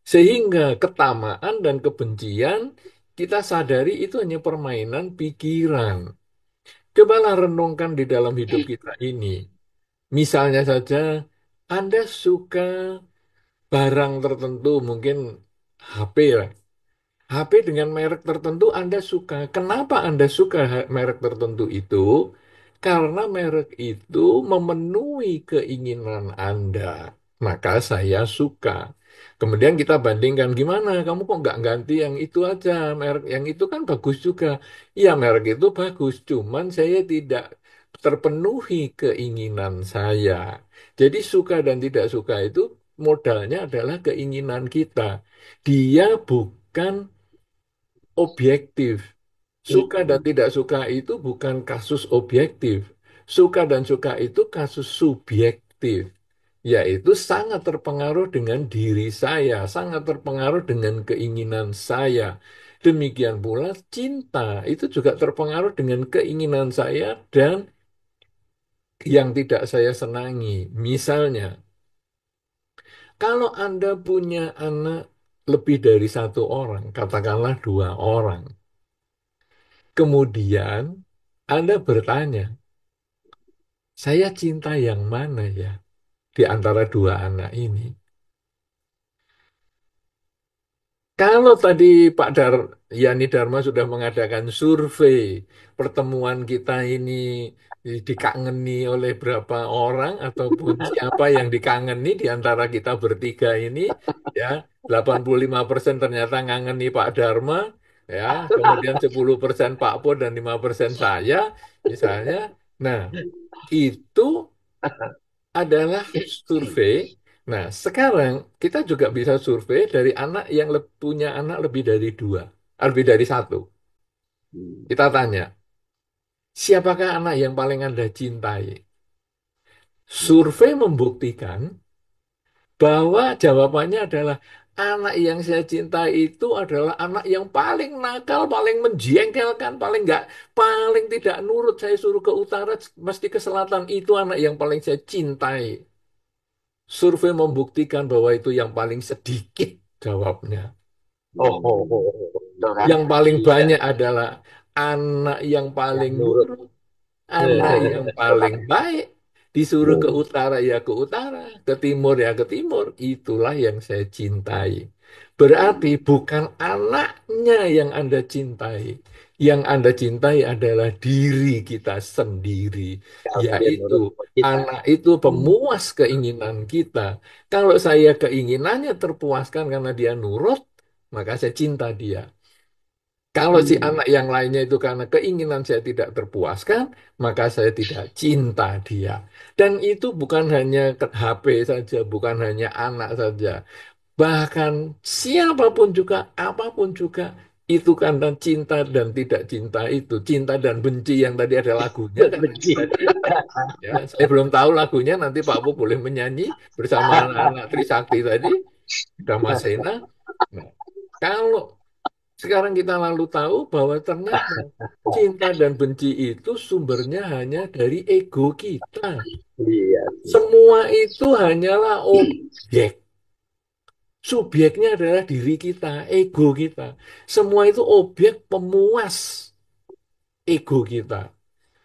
sehingga ketamaan dan kebencian kita sadari itu hanya permainan pikiran. Cobalah renungkan di dalam hidup kita ini. Misalnya saja, Anda suka barang tertentu, mungkin HP lah. HP dengan merek tertentu Anda suka. Kenapa Anda suka merek tertentu itu? Karena merek itu memenuhi keinginan Anda. Maka saya suka. Kemudian kita bandingkan, gimana? Kamu kok nggak ganti yang itu aja? Merek yang itu kan bagus juga. Iya, merek itu bagus. Cuman saya tidak terpenuhi keinginan saya. Jadi suka dan tidak suka itu modalnya adalah keinginan kita. Dia bukan objektif. Suka dan tidak suka itu bukan kasus objektif. Suka dan suka itu kasus subjektif, yaitu sangat terpengaruh dengan diri saya, sangat terpengaruh dengan keinginan saya. Demikian pula cinta itu juga terpengaruh dengan keinginan saya dan yang tidak saya senangi. Misalnya, kalau Anda punya anak lebih dari satu orang, katakanlah dua orang, kemudian Anda bertanya, saya cinta yang mana ya di antara dua anak ini? Kalau tadi Pak Yani Dharma sudah mengadakan survei, pertemuan kita ini dikangeni oleh berapa orang ataupun siapa yang dikangeni di antara kita bertiga ini, ya 85% ternyata ngangeni Pak Dharma, ya kemudian 10% Pak Po dan 5% saya, misalnya. Nah, itu adalah survei. Nah, sekarang kita juga bisa survei dari anak yang punya anak lebih dari dua, lebih dari satu. Kita tanya, siapakah anak yang paling Anda cintai? Survei membuktikan bahwa jawabannya adalah anak yang saya cintai itu adalah anak yang paling nakal, paling menjengkelkan, paling tidak nurut. Saya suruh ke utara, mesti ke selatan. Itu anak yang paling saya cintai. Survei membuktikan bahwa itu yang paling sedikit jawabnya. Oh, oh, oh, oh. Tuh kan? Yang paling Iya, banyak adalah anak yang yang paling nurut. nurut, anak yang paling baik. Disuruh ke utara ya ke utara, ke timur ya ke timur. Itulah yang saya cintai. Berarti bukan anaknya yang Anda cintai. Yang Anda cintai adalah diri kita sendiri, Kalau dia yaitu nurut sama kita. anak itu pemuas keinginan kita. Kalau saya keinginannya terpuaskan karena dia nurut, maka saya cinta dia. Kalau si anak yang lainnya itu karena keinginan saya tidak terpuaskan, maka saya tidak cinta dia. Dan itu bukan hanya ke HP saja, bukan hanya anak saja. Bahkan siapapun juga, apapun juga, itu karena cinta dan tidak cinta itu. Cinta dan benci yang tadi ada lagunya, karena itu Benci. tadi. Ya, saya belum tahu lagunya, nanti Pak Bu boleh menyanyi bersama anak-anak Trisakti tadi, Damasena. Nah, kalau sekarang kita lalu tahu bahwa ternyata cinta dan benci itu sumbernya hanya dari ego kita. Iya. Semua itu hanyalah objek. Subjeknya adalah diri kita, ego kita. Semua itu objek pemuas ego kita.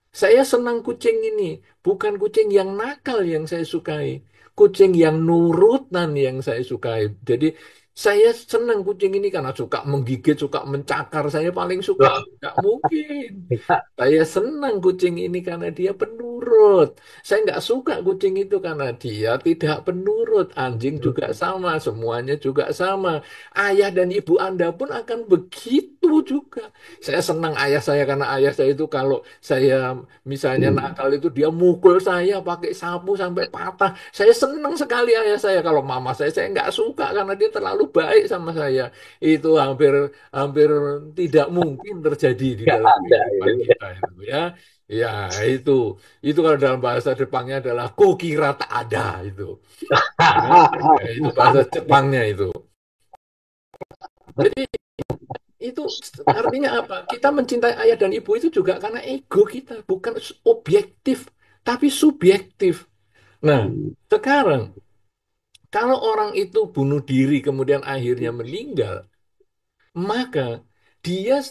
Saya senang kucing ini, bukan kucing yang nakal yang saya sukai, kucing yang nurutan yang saya sukai. Jadi saya senang kucing ini karena suka menggigit, suka mencakar. Saya paling suka, Loh, nggak mungkin. Saya senang kucing ini karena dia penurut. Saya nggak suka kucing itu karena dia tidak penurut. Anjing juga sama, semuanya juga sama. Ayah dan ibu Anda pun akan begitu juga. Saya senang ayah saya karena ayah saya itu kalau saya misalnya nakal itu dia mukul saya pakai sapu sampai patah. Saya senang sekali ayah saya. Kalau mama saya nggak suka karena dia terlalu baik sama saya. Itu hampir hampir tidak mungkin terjadi di nggak dalam ada kehidupan itu. kita itu ya. Ya, itu itu kalau dalam bahasa Jepangnya adalah kukira tak ada itu. Ya, ya, itu bahasa Jepangnya itu. Jadi itu artinya apa? Kita mencintai ayah dan ibu itu juga karena ego kita, bukan objektif, tapi subjektif. Nah, sekarang kalau orang itu bunuh diri kemudian akhirnya meninggal, maka dia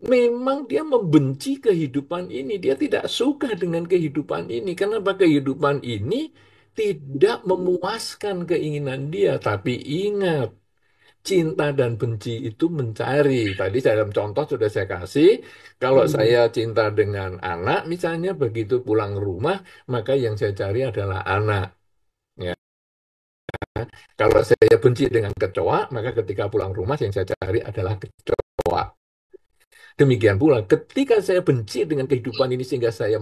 memang dia membenci kehidupan ini. Dia tidak suka dengan kehidupan ini. Kenapa kehidupan ini tidak memuaskan keinginan dia? Tapi ingat, cinta dan benci itu mencari. Tadi dalam contoh sudah saya kasih, kalau saya cinta dengan anak, misalnya begitu pulang rumah, maka yang saya cari adalah anak. Ya. Kalau saya benci dengan kecoa, maka ketika pulang rumah yang saya cari adalah kecoa. Demikian pula, ketika saya benci dengan kehidupan ini sehingga saya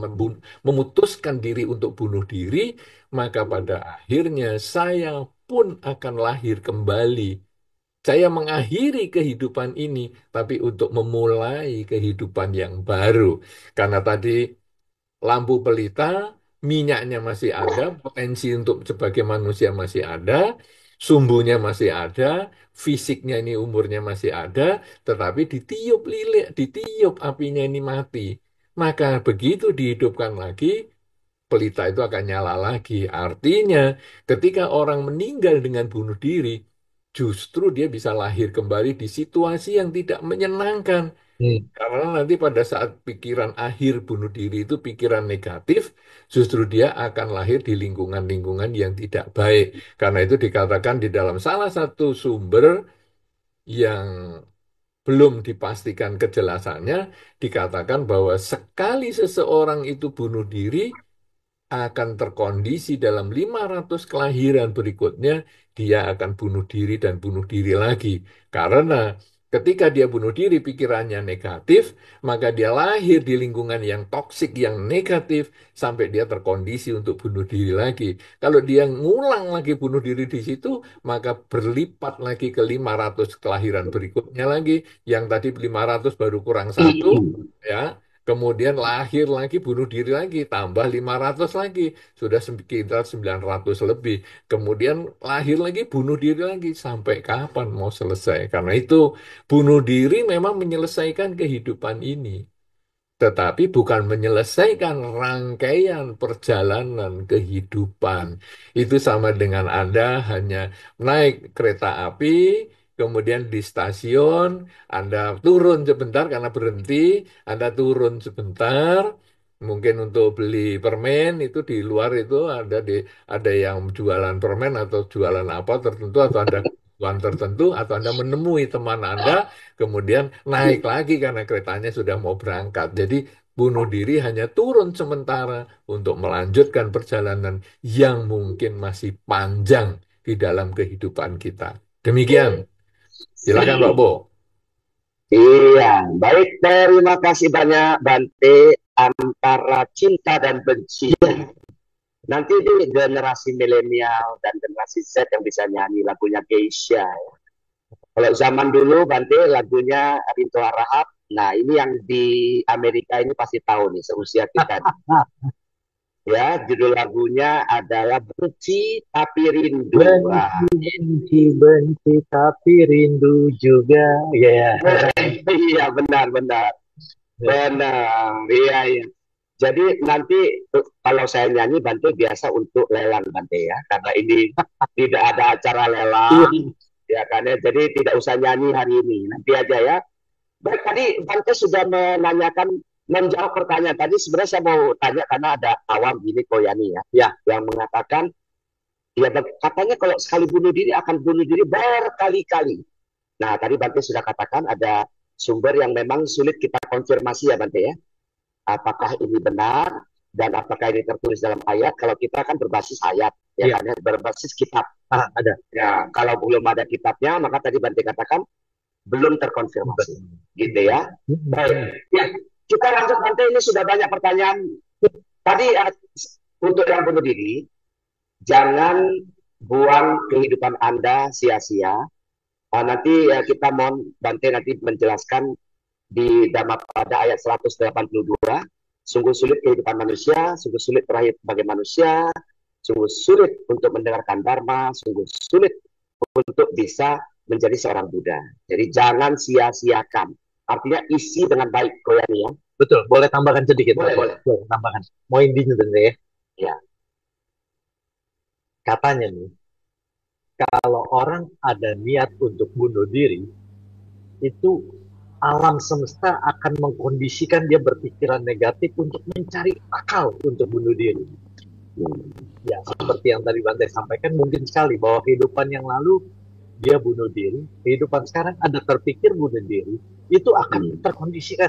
memutuskan diri untuk bunuh diri, maka pada akhirnya saya pun akan lahir kembali. Saya mengakhiri kehidupan ini, tapi untuk memulai kehidupan yang baru. Karena tadi lampu pelita, minyaknya masih ada, potensi untuk sebagai manusia masih ada, sumbunya masih ada, fisiknya ini umurnya masih ada, tetapi ditiup lilin, ditiup apinya ini mati. Maka begitu dihidupkan lagi, pelita itu akan nyala lagi. Artinya, ketika orang meninggal dengan bunuh diri, justru dia bisa lahir kembali di situasi yang tidak menyenangkan. Hmm. Karena nanti pada saat pikiran akhir bunuh diri itu pikiran negatif, justru dia akan lahir di lingkungan-lingkungan yang tidak baik. Karena itu dikatakan di dalam salah satu sumber yang belum dipastikan kejelasannya, dikatakan bahwa sekali seseorang itu bunuh diri, akan terkondisi dalam 500 kelahiran berikutnya, dia akan bunuh diri dan bunuh diri lagi. Karena ketika dia bunuh diri, pikirannya negatif, maka dia lahir di lingkungan yang toksik, yang negatif, sampai dia terkondisi untuk bunuh diri lagi. Kalau dia ngulang lagi bunuh diri di situ, maka berlipat lagi ke 500 kelahiran berikutnya lagi. Yang tadi 500 baru kurang satu, ya. Kemudian lahir lagi, bunuh diri lagi, tambah 500 lagi. Sudah sekitar 900 lebih. Kemudian lahir lagi, bunuh diri lagi. Sampai kapan mau selesai? Karena itu, bunuh diri memang menyelesaikan kehidupan ini. Tetapi bukan menyelesaikan rangkaian perjalanan kehidupan. Itu sama dengan Anda hanya naik kereta api, kemudian di stasiun, Anda turun sebentar karena berhenti, Anda turun sebentar, mungkin untuk beli permen, itu di luar itu ada yang jualan permen atau jualan apa tertentu, atau Anda kebutuhan tertentu, atau Anda menemui teman Anda, kemudian naik lagi karena keretanya sudah mau berangkat. Jadi bunuh diri hanya turun sementara untuk melanjutkan perjalanan yang mungkin masih panjang di dalam kehidupan kita. Demikian. Silakan Pak Bo. Iya, baik. Terima kasih banyak Bante. Antara cinta dan benci. Nanti di generasi milenial dan generasi Z yang bisa nyanyi lagunya Geisha. Kalau zaman dulu Bante lagunya Rinto Harahap. Nah, ini yang di Amerika ini pasti tahu nih seusia kita. Ya, judul lagunya adalah Benci Tapi Rindu. Benci tapi rindu juga. Ya. Iya, benar. Benar. Iya, iya. Jadi nanti kalau saya nyanyi Bante biasa untuk lelang Bante ya, karena ini tidak ada acara lelang, ya kan ya. Jadi tidak usah nyanyi hari ini, nanti aja ya. Baik, tadi Bante sudah menjawab pertanyaan tadi. Sebenarnya saya mau tanya karena ada awam gini Koyani ya, yang mengatakan ya katanya kalau sekali bunuh diri akan bunuh diri berkali-kali. Nah, tadi Bante sudah katakan ada sumber yang memang sulit kita konfirmasi ya Bante ya. Apakah ini benar dan apakah ini tertulis dalam ayat? Kalau kita kan berbasis ayat, ya kan, berbasis kitab. Ada. Ya, kalau belum ada kitabnya, maka tadi Bante katakan belum terkonfirmasi, gitu ya. Baik, ya kita lanjut Bante. Ini sudah banyak pertanyaan. Tadi untuk yang bunuh diri, jangan buang kehidupan Anda sia-sia. Nanti kita mohon Bante nanti menjelaskan di Dhammapada ayat 182, sungguh sulit kehidupan manusia, sungguh sulit terakhir sebagai manusia, sungguh sulit untuk mendengarkan Dharma, sungguh sulit untuk bisa menjadi seorang Buddha. Jadi jangan sia-siakan. Artinya isi dengan baik, Koyani ya. Betul, boleh tambahkan sedikit. Boleh. Tambahkan. Mau intinya ya. Ya. Katanya nih, kalau orang ada niat untuk bunuh diri, itu alam semesta akan mengkondisikan dia berpikiran negatif untuk mencari akal untuk bunuh diri. Ya, seperti yang tadi Bante sampaikan, mungkin sekali bahwa kehidupan yang lalu dia bunuh diri, kehidupan sekarang ada terpikir bunuh diri, itu akan terkondisikan.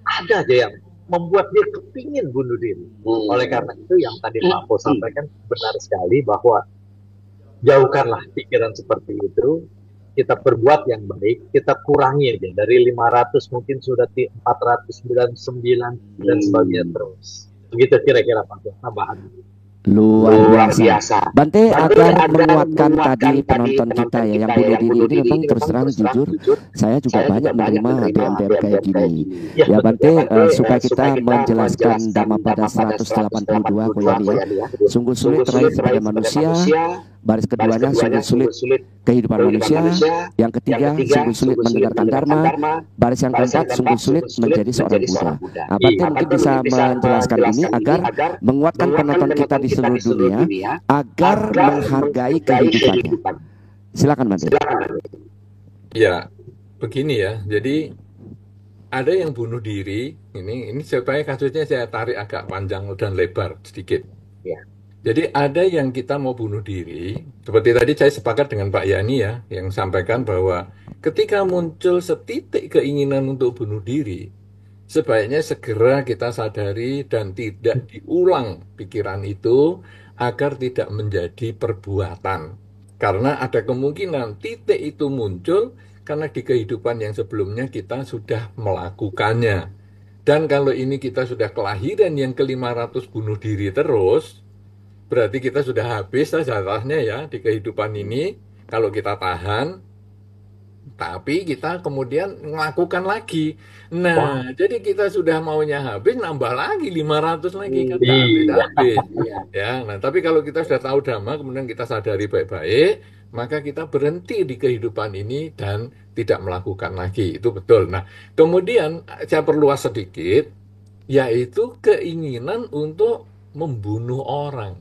Ada aja yang membuat dia kepingin bunuh diri. Oleh karena itu yang tadi Pak Po sampaikan benar sekali bahwa jauhkanlah pikiran seperti itu. Kita berbuat yang baik, kita kurangi aja dari 500 mungkin sudah 499 dan sebagainya terus. Begitu kira-kira Pak, tambahan. Luar Luar biasa. biasa. Bante, Bante, agar agar menguatkan tadi menguatkan tadi penonton kita penonton ya yang kita ya bunuh yang diri bunuh ini, diri memang ini, terus memang terang terus terang jujur, jujur, saya juga saya banyak juga banyak menerima menerima DM-DM kayak DM kayak gini. gini. Ya, Ya betul. Bante, Bante, supaya kita supaya kita menjelaskan menjelaskan Dhamma pada Dhamma pada 182 Koyani 182 ya, Koyani ya, sungguh sulit sungguh terakhir sulit sebagai terakhir sebagai manusia, manusia, baris baris keduanya keduanya sungguh sulit sungguh sulit kehidupan kehidupan manusia, manusia, yang yang ketiga ketiga sungguh sulit sungguh sulit mendengarkan mendengarkan Dharma, Dharma, baris yang baris yang keempat sungguh keempat sulit sungguh sulit menjadi seorang menjadi Buddha. seorang Buddha. Nah, Bante Iya. mungkin Bante bisa mungkin bisa menjelaskan ini menjelaskan ini agar agar menguatkan menguatkan penonton kita penonton di kita seluruh di seluruh dunia dunia agar agar menghargai menghargai kehidupannya. kehidupan. Silakan Bante. Silakan. Ya, begini ya. Jadi ada yang bunuh diri. Ini supaya kasusnya saya tarik agak panjang dan lebar sedikit. Ya. Jadi ada yang kita mau bunuh diri. Seperti tadi saya sepakat dengan Pak Yani ya, yang sampaikan bahwa ketika muncul setitik keinginan untuk bunuh diri, sebaiknya segera kita sadari dan tidak diulang pikiran itu agar tidak menjadi perbuatan. Karena ada kemungkinan titik itu muncul karena di kehidupan yang sebelumnya kita sudah melakukannya. Dan kalau ini kita sudah kelahiran yang ke-500 bunuh diri terus, berarti kita sudah habis sejarahnya ya di kehidupan ini. Kalau kita tahan, tapi kita kemudian melakukan lagi. Nah, jadi kita sudah maunya habis, nambah lagi 500 lagi kan nggak Iya. habis-habis. Ya, nah tapi kalau kita sudah tahu Dhamma, kemudian kita sadari baik-baik, maka kita berhenti di kehidupan ini dan tidak melakukan lagi. Itu betul. Nah, kemudian saya perluas sedikit, yaitu keinginan untuk membunuh orang.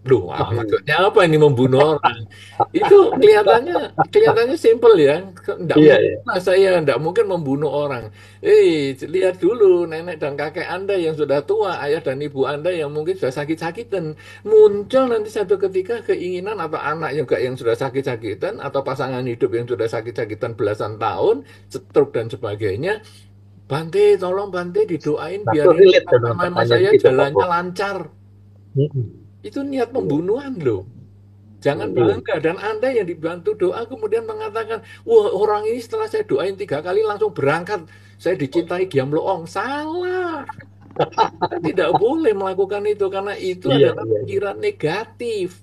Loh, maksudnya apa ini membunuh orang? Itu kelihatannya simpel ya. Enggak Iya, mungkin iya. lah saya enggak mungkin membunuh orang. Lihat dulu nenek dan kakek Anda yang sudah tua, ayah dan ibu Anda yang mungkin sudah sakit-sakitan. Muncul nanti satu ketika keinginan atau anak juga yang sudah sakit-sakitan atau pasangan hidup yang sudah sakit-sakitan belasan tahun, stroke dan sebagainya. Bante, tolong Bante didoain Nah, biar itu ini relate dengan mama pertanyaan saya kita, Pak jalannya Bro. lancar. Mm-mm. Itu niat pembunuhan loh. Jangan Iya. bangga. Dan Anda yang dibantu doa kemudian mengatakan, wah orang ini setelah saya doain 3 kali langsung berangkat. Saya dicintai Giam Loong. Salah. Kita tidak boleh melakukan itu karena itu Iya, adalah iya. pikiran negatif.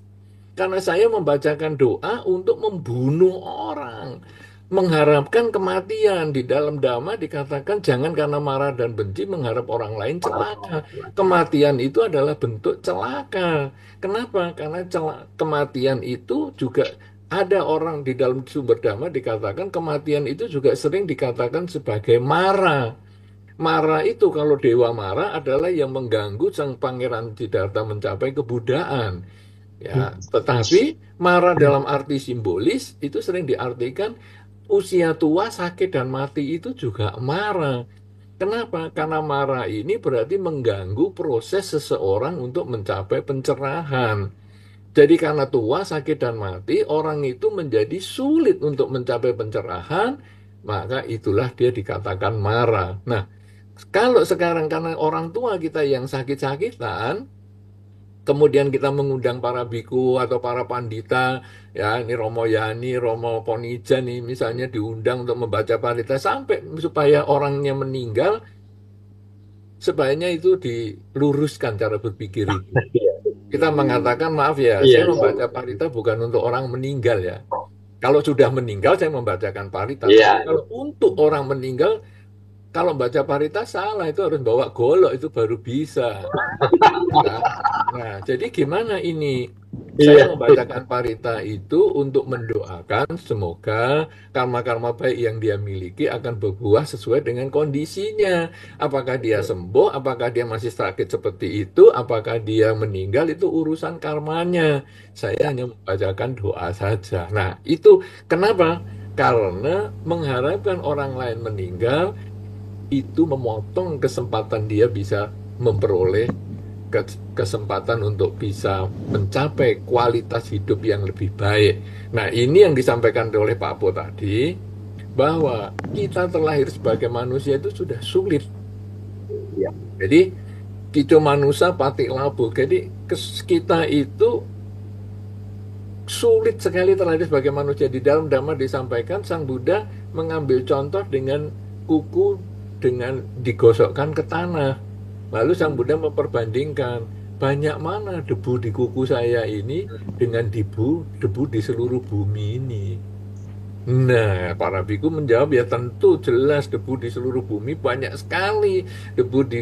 Karena saya membacakan doa untuk membunuh orang. Mengharapkan kematian. Di dalam Dhamma dikatakan jangan karena marah dan benci mengharap orang lain celaka. Kematian itu adalah bentuk celaka. Kenapa? Karena kematian itu juga ada orang di dalam sumber Dhamma dikatakan kematian itu juga sering dikatakan sebagai mara. Mara itu kalau dewa Mara adalah yang mengganggu sang pangeran Siddhartha mencapai kebudaan. Ya, tetapi Mara dalam arti simbolis itu sering diartikan usia tua, sakit dan mati itu juga Mara. Kenapa? Karena Mara ini berarti mengganggu proses seseorang untuk mencapai pencerahan. Jadi karena tua, sakit dan mati, orang itu menjadi sulit untuk mencapai pencerahan, maka itulah dia dikatakan Mara. Nah, kalau sekarang karena orang tua kita yang sakit-sakitan, kemudian kita mengundang para biku atau para pandita, ya ini Romo Yani, Romo Ponija nih misalnya diundang untuk membaca parita sampai supaya orangnya meninggal, sebaiknya itu diluruskan cara berpikir itu. Iya. Kita mengatakan maaf ya, Iya, saya iya. membaca parita bukan untuk orang meninggal ya. Kalau sudah meninggal saya membacakan parita. Iya. Tapi kalau untuk orang meninggal, kalau baca parita salah, itu harus bawa golok itu baru bisa. Ya. Nah, jadi gimana ini? Saya Iya. membacakan parita itu untuk mendoakan semoga karma-karma baik yang dia miliki akan berbuah sesuai dengan kondisinya. Apakah dia sembuh, apakah dia masih sakit seperti itu, apakah dia meninggal, itu urusan karmanya. Saya hanya membacakan doa saja. Nah, itu kenapa? Karena mengharapkan orang lain meninggal itu memotong kesempatan dia bisa memperoleh kesempatan untuk bisa mencapai kualitas hidup yang lebih baik. Nah, ini yang disampaikan oleh Pak Po tadi, bahwa kita terlahir sebagai manusia itu sudah sulit. Ya. Jadi, kico manusia patik labu. Jadi, kita itu sulit sekali terlahir sebagai manusia. Di dalam Dhamma disampaikan, Sang Buddha mengambil contoh dengan kuku dengan digosokkan ke tanah. Lalu Sang Buddha memperbandingkan, banyak mana debu di kuku saya ini dengan debu di seluruh bumi ini. Nah, para biku menjawab, ya tentu jelas debu di seluruh bumi banyak sekali. Debu di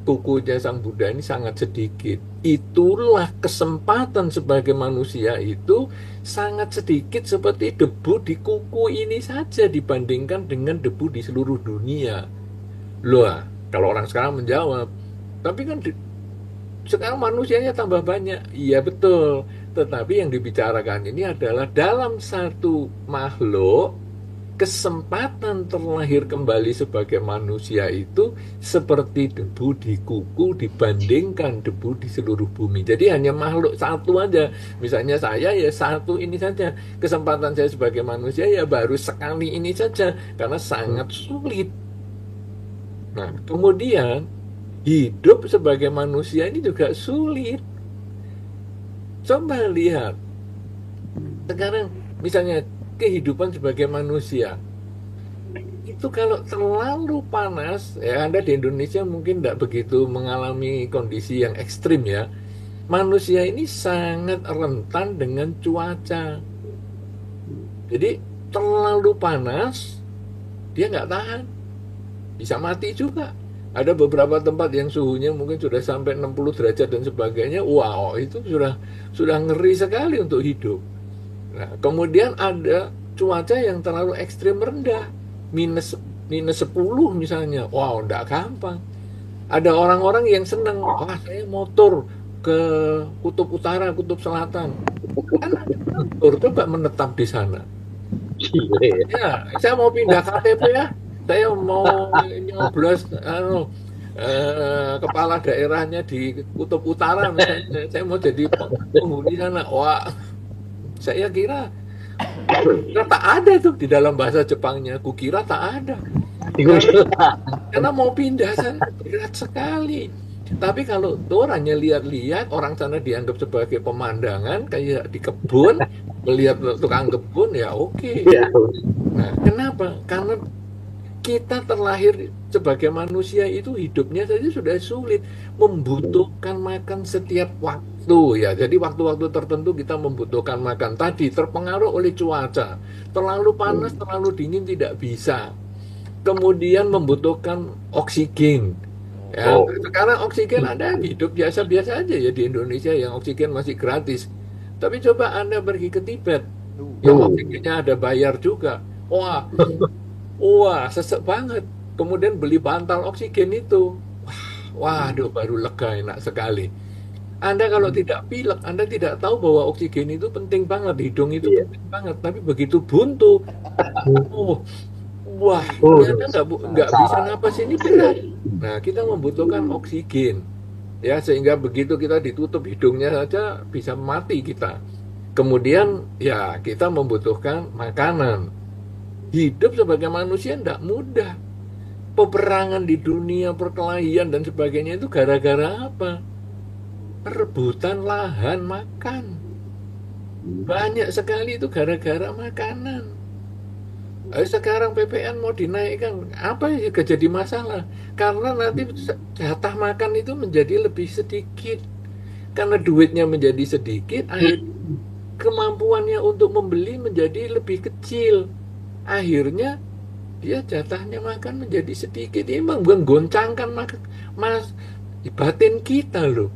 kukunya Sang Buddha ini sangat sedikit. Itulah kesempatan sebagai manusia itu sangat sedikit seperti debu di kuku ini saja dibandingkan dengan debu di seluruh dunia. Loh, kalau orang sekarang menjawab, tapi kan sekarang manusianya tambah banyak. Iya betul. Tetapi yang dibicarakan ini adalah dalam satu makhluk, kesempatan terlahir kembali sebagai manusia itu seperti debu di kuku dibandingkan debu di seluruh bumi. Jadi hanya makhluk satu aja. Misalnya saya ya satu ini saja. Kesempatan saya sebagai manusia ya baru sekali ini saja. Karena sangat sulit. Nah, kemudian hidup sebagai manusia ini juga sulit. Coba lihat. Sekarang misalnya kehidupan sebagai manusia. Itu kalau terlalu panas, ya Anda di Indonesia mungkin tidak begitu mengalami kondisi yang ekstrim ya. Manusia ini sangat rentan dengan cuaca. Jadi terlalu panas, dia nggak tahan. Bisa mati juga. Ada beberapa tempat yang suhunya mungkin sudah sampai 60 derajat dan sebagainya. Wow, itu sudah ngeri sekali untuk hidup. Nah, kemudian ada cuaca yang terlalu ekstrim rendah. Minus 10 misalnya. Wow, enggak gampang. Ada orang-orang yang senang, wah saya motor ke kutub utara, kutub selatan. Kan motor coba menetap di sana. Ya, saya mau pindah KTP ya. Saya mau nyoblos kepala daerahnya di kutub utara misalnya. Saya mau jadi penghuni sana. Wah, saya kira tak ada tuh di dalam bahasa Jepangnya. Kukira tak ada. Karena mau pindah sana berat sekali. Tapi kalau tuh hanya lihat-lihat, orang sana dianggap sebagai pemandangan kayak di kebun, melihat tukang kebun ya oke. Nah, kenapa? Karena kita terlahir sebagai manusia itu hidupnya saja sudah sulit, membutuhkan makan setiap waktu ya. Jadi waktu-waktu tertentu kita membutuhkan makan. Tadi terpengaruh oleh cuaca, terlalu panas, terlalu dingin tidak bisa. Kemudian membutuhkan oksigen. Ya, sekarang oksigen Anda hidup biasa-biasa aja ya di Indonesia yang oksigen masih gratis. Tapi coba Anda pergi ke Tibet, yang oksigennya ada bayar juga. Wah, sesek banget. Kemudian beli bantal oksigen itu. Waduh, baru lega, enak sekali. Anda kalau tidak pilek, Anda tidak tahu bahwa oksigen itu penting banget. Hidung itu penting banget. Tapi begitu buntu, wah, ternyata nggak bisa napas, ini berat. Nah, kita membutuhkan oksigen. Ya, sehingga begitu kita ditutup hidungnya saja bisa mati kita. Kemudian, ya kita membutuhkan makanan. Hidup sebagai manusia tidak mudah. Peperangan di dunia, perkelahian dan sebagainya itu gara-gara apa? Perebutan lahan makan. Banyak sekali itu gara-gara makanan. Sekarang PPN mau dinaikkan, apa yang jadi masalah? Karena nanti jatah makan itu menjadi lebih sedikit. Karena duitnya menjadi sedikit, kemampuannya untuk membeli menjadi lebih kecil. Akhirnya dia jatahnya makan menjadi sedikit. Ini menggoncangkan batin kita loh.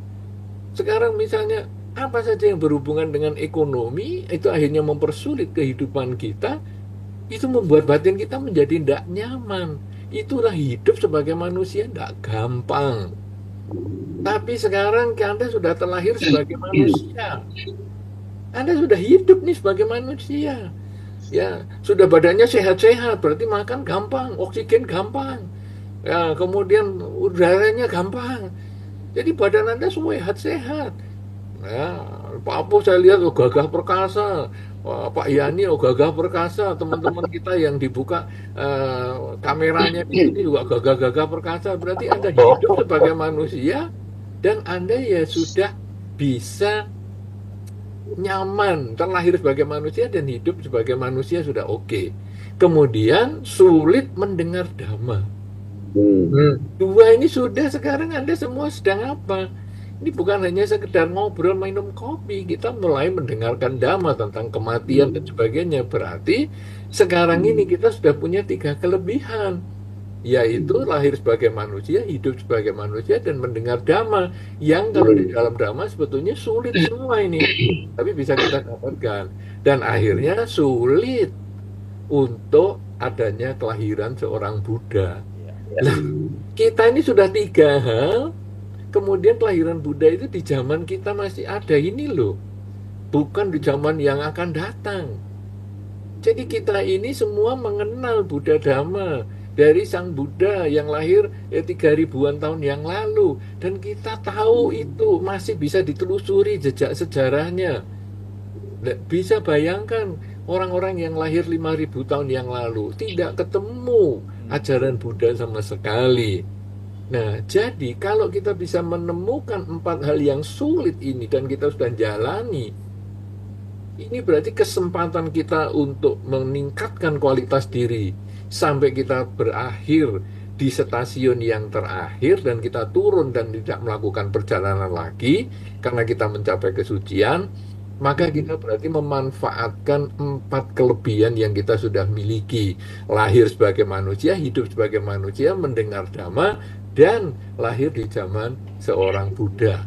Sekarang misalnya apa saja yang berhubungan dengan ekonomi itu akhirnya mempersulit kehidupan kita. Itu membuat batin kita menjadi tidak nyaman. Itulah hidup sebagai manusia tidak gampang. Tapi sekarang Anda sudah terlahir sebagai manusia. Anda sudah hidup nih sebagai manusia. Ya, sudah badannya sehat-sehat, berarti makan gampang, oksigen gampang. Ya, kemudian udaranya gampang. Jadi badan Anda sehat-sehat. Ya, Pak Apo saya lihat gagah perkasa. Pak Yani gagah perkasa. Teman-teman kita yang dibuka kameranya ini juga gagah-gagah perkasa. Berarti Anda hidup sebagai manusia dan Anda ya sudah bisa nyaman, terlahir sebagai manusia dan hidup sebagai manusia sudah oke. Kemudian sulit mendengar dhamma. Dua ini sudah, sekarang Anda semua sedang apa? Ini bukan hanya sekedar ngobrol minum kopi, kita mulai mendengarkan dhamma tentang kematian dan sebagainya. Berarti sekarang ini kita sudah punya 3 kelebihan, yaitu lahir sebagai manusia, hidup sebagai manusia, dan mendengar dhamma, yang kalau di dalam dhamma sebetulnya sulit semua ini, tapi bisa kita dapatkan. Dan akhirnya sulit untuk adanya kelahiran seorang Buddha. Nah, kita ini sudah 3 hal. Kemudian kelahiran Buddha itu di zaman kita masih ada ini loh, bukan di zaman yang akan datang. Jadi kita ini semua mengenal Buddha Dhamma dari Sang Buddha yang lahir 3.000-an tahun yang lalu, dan kita tahu itu masih bisa ditelusuri jejak sejarahnya. Bisa bayangkan orang-orang yang lahir 5.000 tahun yang lalu tidak ketemu ajaran Buddha sama sekali. Nah, jadi kalau kita bisa menemukan 4 hal yang sulit ini dan kita sudah jalani, ini berarti kesempatan kita untuk meningkatkan kualitas diri sampai kita berakhir di stasiun yang terakhir dan kita turun dan tidak melakukan perjalanan lagi karena kita mencapai kesucian. Maka kita berarti memanfaatkan 4 kelebihan yang kita sudah miliki. Lahir sebagai manusia, hidup sebagai manusia, mendengar dhamma, dan lahir di zaman seorang Buddha.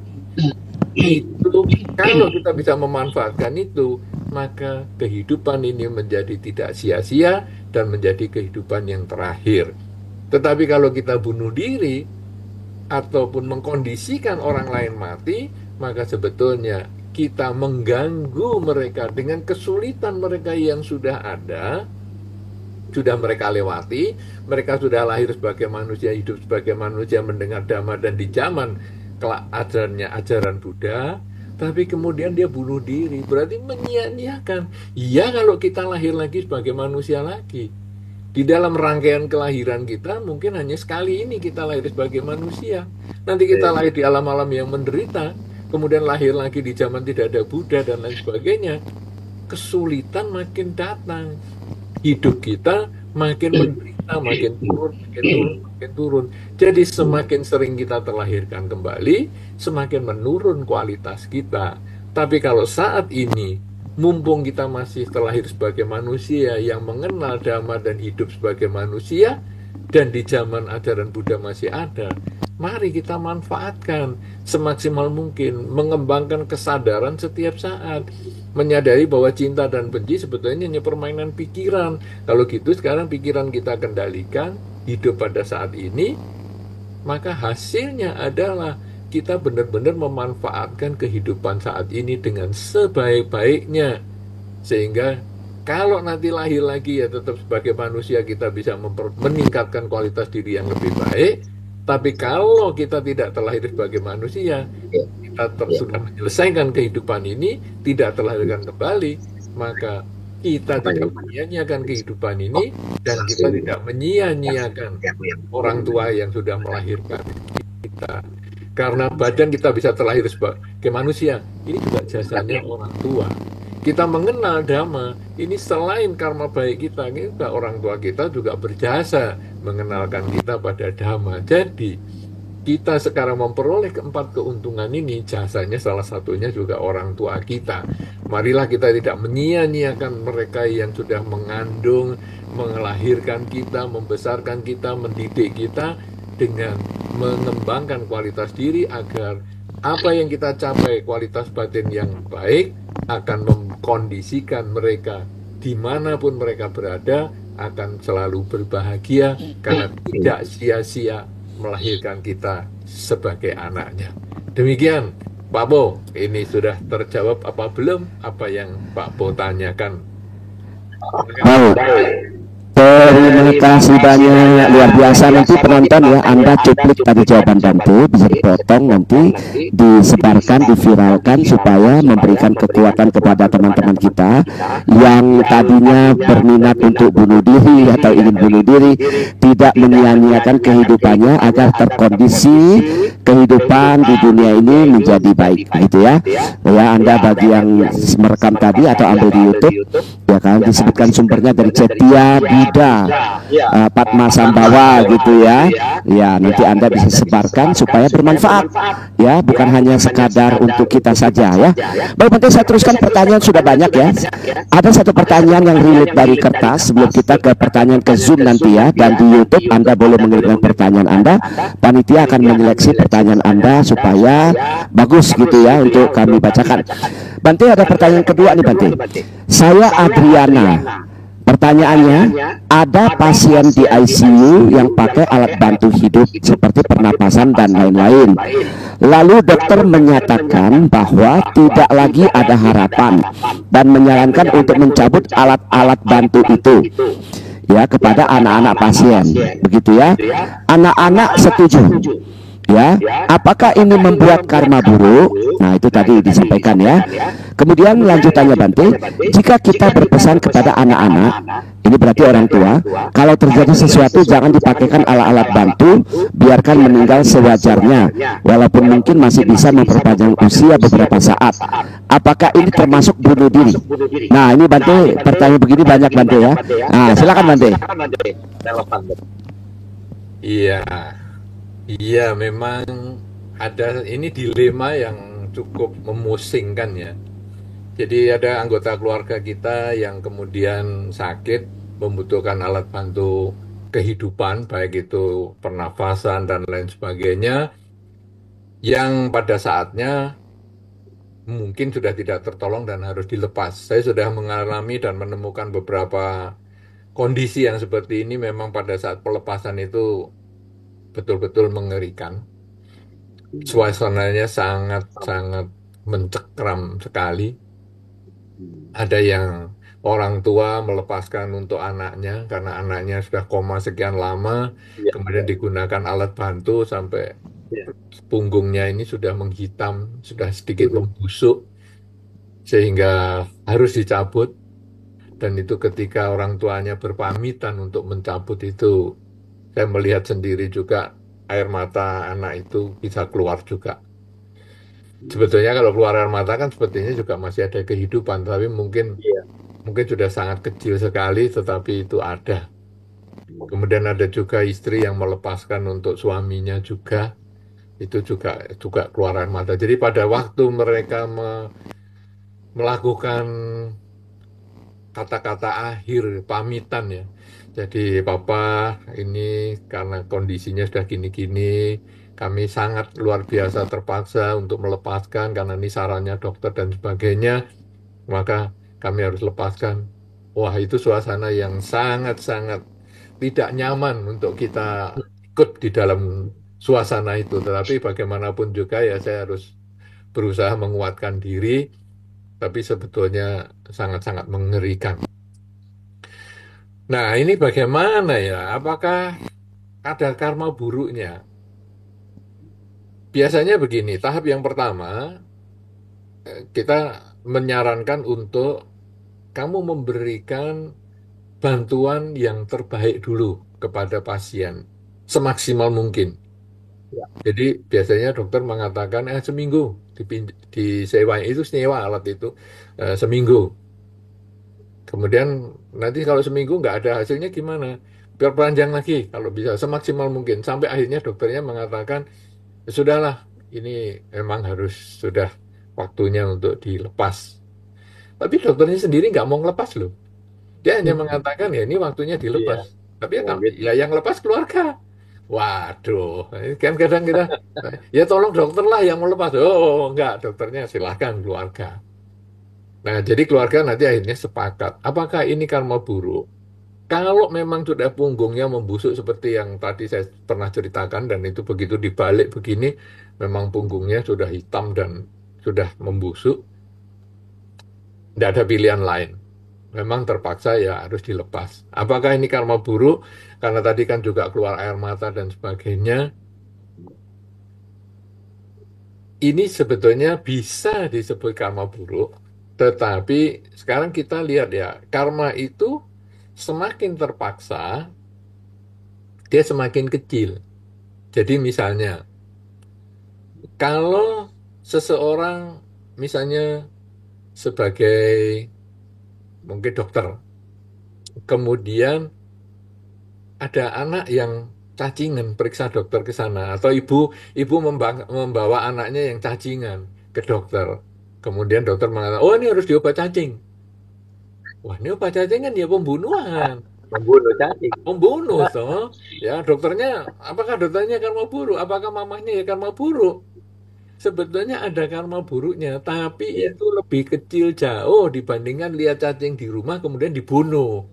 Itu kalau kita bisa memanfaatkan itu, maka kehidupan ini menjadi tidak sia-sia dan menjadi kehidupan yang terakhir. Tetapi kalau kita bunuh diri ataupun mengkondisikan orang lain mati, maka sebetulnya kita mengganggu mereka dengan kesulitan mereka yang sudah ada, sudah mereka lewati. Mereka sudah lahir sebagai manusia, hidup sebagai manusia, mendengar dhamma dan di zaman ajaran Buddha, tapi kemudian dia bunuh diri, berarti menyia-nyiakan. Ya, kalau kita lahir lagi sebagai manusia lagi, di dalam rangkaian kelahiran kita mungkin hanya sekali ini kita lahir sebagai manusia. Nanti kita lahir di alam-alam yang menderita, kemudian lahir lagi di zaman tidak ada Buddha dan lain sebagainya. Kesulitan makin datang, hidup kita makin menderita, makin turun. Jadi semakin sering kita terlahirkan kembali, semakin menurun kualitas kita. Tapi kalau saat ini, mumpung kita masih terlahir sebagai manusia yang mengenal dhamma dan hidup sebagai manusia, dan di zaman ajaran Buddha masih ada, mari kita manfaatkan semaksimal mungkin, mengembangkan kesadaran setiap saat, menyadari bahwa cinta dan benci sebetulnya hanya permainan pikiran. Kalau gitu sekarang pikiran kita kendalikan, hidup pada saat ini, maka hasilnya adalah kita benar-benar memanfaatkan kehidupan saat ini dengan sebaik-baiknya. Sehingga kalau nanti lahir lagi ya tetap sebagai manusia kita bisa meningkatkan kualitas diri yang lebih baik. Tapi kalau kita tidak terlahir sebagai manusia, kita sudah menyelesaikan kehidupan ini, tidak terlahirkan kembali, maka kita tidak menyia-nyiakan kehidupan ini, dan kita tidak menyia-nyiakan orang tua yang sudah melahirkan kita. Karena badan kita bisa terlahir sebagai manusia, ini juga jasanya orang tua. Kita mengenal dhamma, ini selain karma baik kita orang tua kita juga berjasa mengenalkan kita pada dhamma. Jadi kita sekarang memperoleh keempat keuntungan ini, jasanya salah satunya juga orang tua kita. Marilah kita tidak menyia-nyiakan mereka yang sudah mengandung, melahirkan kita, membesarkan kita, mendidik kita, dengan mengembangkan kualitas diri agar apa yang kita capai, kualitas batin yang baik, akan mengkondisikan mereka dimanapun mereka berada akan selalu berbahagia karena tidak sia-sia melahirkan kita sebagai anaknya. Demikian Pak Bo, ini sudah terjawab apa belum apa yang Pak Bo tanyakan? Terima kasih banyak, luar biasa. Nanti penonton ya, Anda cuplik tadi jawaban Bante, bisa dipotong nanti disebarkan, diviralkan supaya memberikan kekuatan kepada teman-teman kita yang tadinya berminat untuk bunuh diri atau ingin bunuh diri, tidak menyia-nyiakan kehidupannya agar terkondisi kehidupan di dunia ini menjadi baik. Nah, itu ya. Ya, Anda bagi yang merekam tadi atau ambil di YouTube, ya kan disebutkan sumbernya dari Cetia Buddha Padma Sambawa gitu ya. Ya, nanti Anda bisa sebarkan supaya bermanfaat ya, bukan hanya sekadar untuk kita saja ya. Baik, nanti saya teruskan, pertanyaan sudah banyak ya. Ada satu pertanyaan yang relate dari kertas sebelum kita ke pertanyaan ke Zoom nanti ya, dan di YouTube Anda boleh mengirimkan pertanyaan Anda. Panitia akan menyeleksi pertanyaan Anda supaya bagus gitu ya untuk kami bacakan. Bante, ada pertanyaan kedua nih Bante. Saya Adriana. Pertanyaannya, ada pasien di ICU yang pakai alat bantu hidup seperti pernapasan dan lain-lain. Lalu dokter menyatakan bahwa tidak lagi ada harapan dan menyarankan untuk mencabut alat-alat bantu itu ya kepada anak-anak pasien. Begitu ya. Anak-anak setuju. Ya, apakah ini membuat karma buruk? Nah, itu tadi disampaikan ya. Kemudian lanjutannya Bante, jika kita berpesan kepada anak-anak, ini berarti orang tua, kalau terjadi sesuatu jangan dipakaikan alat-alat bantu, biarkan meninggal sewajarnya, walaupun mungkin masih bisa memperpanjang usia beberapa saat. Apakah ini termasuk bunuh diri? Nah, ini Bante, pertanyaan begini banyak Bante ya. Nah, silakan Bante. Iya. Iya, memang ada ini dilema yang cukup memusingkan ya. Jadi ada anggota keluarga kita yang kemudian sakit, membutuhkan alat bantu kehidupan, baik itu pernafasan dan lain sebagainya, yang pada saatnya mungkin sudah tidak tertolong dan harus dilepas. Saya sudah mengalami dan menemukan beberapa kondisi yang seperti ini, memang pada saat pelepasan itu betul-betul mengerikan. Suasananya sangat-sangat mencekram sekali. Ada yang orang tua melepaskan untuk anaknya karena anaknya sudah koma sekian lama, kemudian digunakan alat bantu sampai punggungnya ini sudah menghitam, sudah sedikit membusuk, sehingga harus dicabut. Dan itu ketika orang tuanya berpamitan untuk mencabut itu, saya melihat sendiri juga air mata anak itu bisa keluar juga. Sebetulnya kalau keluar air mata kan sepertinya juga masih ada kehidupan, tapi mungkin sudah sangat kecil sekali, tetapi itu ada. Kemudian ada juga istri yang melepaskan untuk suaminya juga, itu juga keluar air mata. Jadi pada waktu mereka melakukan kata-kata akhir pamitan ya. Jadi papa ini karena kondisinya sudah gini-gini, kami sangat luar biasa terpaksa untuk melepaskan karena ini sarannya dokter dan sebagainya, maka kami harus lepaskan. Wah, itu suasana yang sangat-sangat tidak nyaman untuk kita ikut di dalam suasana itu. Tetapi bagaimanapun juga ya saya harus berusaha menguatkan diri, tapi sebetulnya sangat-sangat mengerikan. Nah, ini bagaimana ya? Apakah ada karma buruknya? Biasanya begini, tahap yang pertama, kita menyarankan untuk kamu memberikan bantuan yang terbaik dulu kepada pasien, semaksimal mungkin. Jadi biasanya dokter mengatakan, seminggu disewa, itu sewa alat itu, seminggu. Kemudian nanti kalau seminggu nggak ada hasilnya gimana? Perpanjang lagi kalau bisa semaksimal mungkin. Sampai akhirnya dokternya mengatakan, sudahlah, ini memang harus sudah waktunya untuk dilepas. Tapi dokternya sendiri nggak mau ngelepas loh. Dia hanya mengatakan ya ini waktunya dilepas. Tapi ya yang lepas keluarga. Waduh, kan kadang kita, ya tolong dokter lah yang melepas. Oh enggak, dokternya silahkan keluarga. Nah, jadi keluarga nanti akhirnya sepakat. Apakah ini karma buruk? Kalau memang sudah punggungnya membusuk seperti yang tadi saya pernah ceritakan dan itu begitu dibalik begini, memang punggungnya sudah hitam dan sudah membusuk, tidak ada pilihan lain. Memang terpaksa ya harus dilepas. Apakah ini karma buruk? Karena tadi kan juga keluar air mata dan sebagainya. Ini sebetulnya bisa disebut karma buruk. Tetapi sekarang kita lihat ya, karma itu semakin terpaksa, dia semakin kecil. Jadi misalnya, kalau seseorang misalnya sebagai mungkin dokter, kemudian ada anak yang cacingan, periksa dokter ke sana, atau ibu membawa anaknya yang cacingan ke dokter. Kemudian dokter mengatakan, oh ini harus diobat cacing. Wah, ini obat cacing kan ya pembunuhan. Membunuh cacing. Membunuh toh. Ya, dokternya, apakah dokternya karma buruk? Apakah mamahnya ya karma buruk? Sebetulnya ada karma buruknya, tapi Iya. itu lebih kecil jauh dibandingkan lihat cacing di rumah kemudian dibunuh.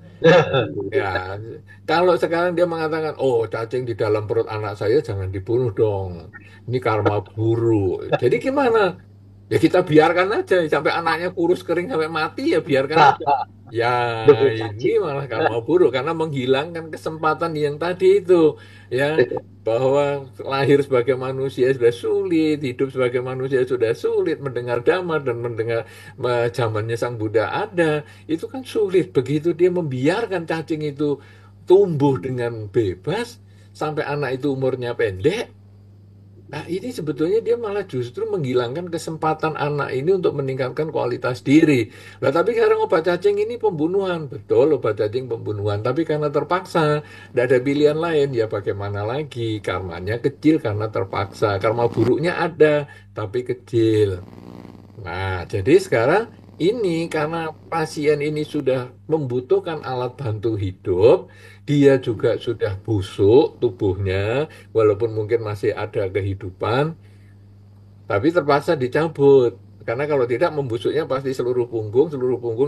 Ya, kalau sekarang dia mengatakan, oh cacing di dalam perut anak saya jangan dibunuh dong. Ini karma buruk. Jadi gimana? Ya kita biarkan aja sampai anaknya kurus kering sampai mati ya biarkan aja. Ya Demi ini cacing. malah karma buruk karena menghilangkan kesempatan yang tadi itu ya bahwa lahir sebagai manusia sudah sulit, hidup sebagai manusia sudah sulit, mendengar dhamma dan mendengar zamannya Sang Buddha ada, itu kan sulit. Begitu dia membiarkan cacing itu tumbuh dengan bebas sampai anak itu umurnya pendek. Nah, ini sebetulnya dia malah justru menghilangkan kesempatan anak ini untuk meningkatkan kualitas diri. Nah, tapi sekarang obat cacing ini pembunuhan. Betul, obat cacing pembunuhan. Tapi karena terpaksa, tidak ada pilihan lain. Ya bagaimana lagi? Karmanya kecil karena terpaksa. Karma buruknya ada, tapi kecil. Nah, jadi sekarang ini karena pasien ini sudah membutuhkan alat bantu hidup, dia juga sudah busuk tubuhnya, walaupun mungkin masih ada kehidupan, tapi terpaksa dicabut. Karena kalau tidak membusuknya pasti seluruh punggung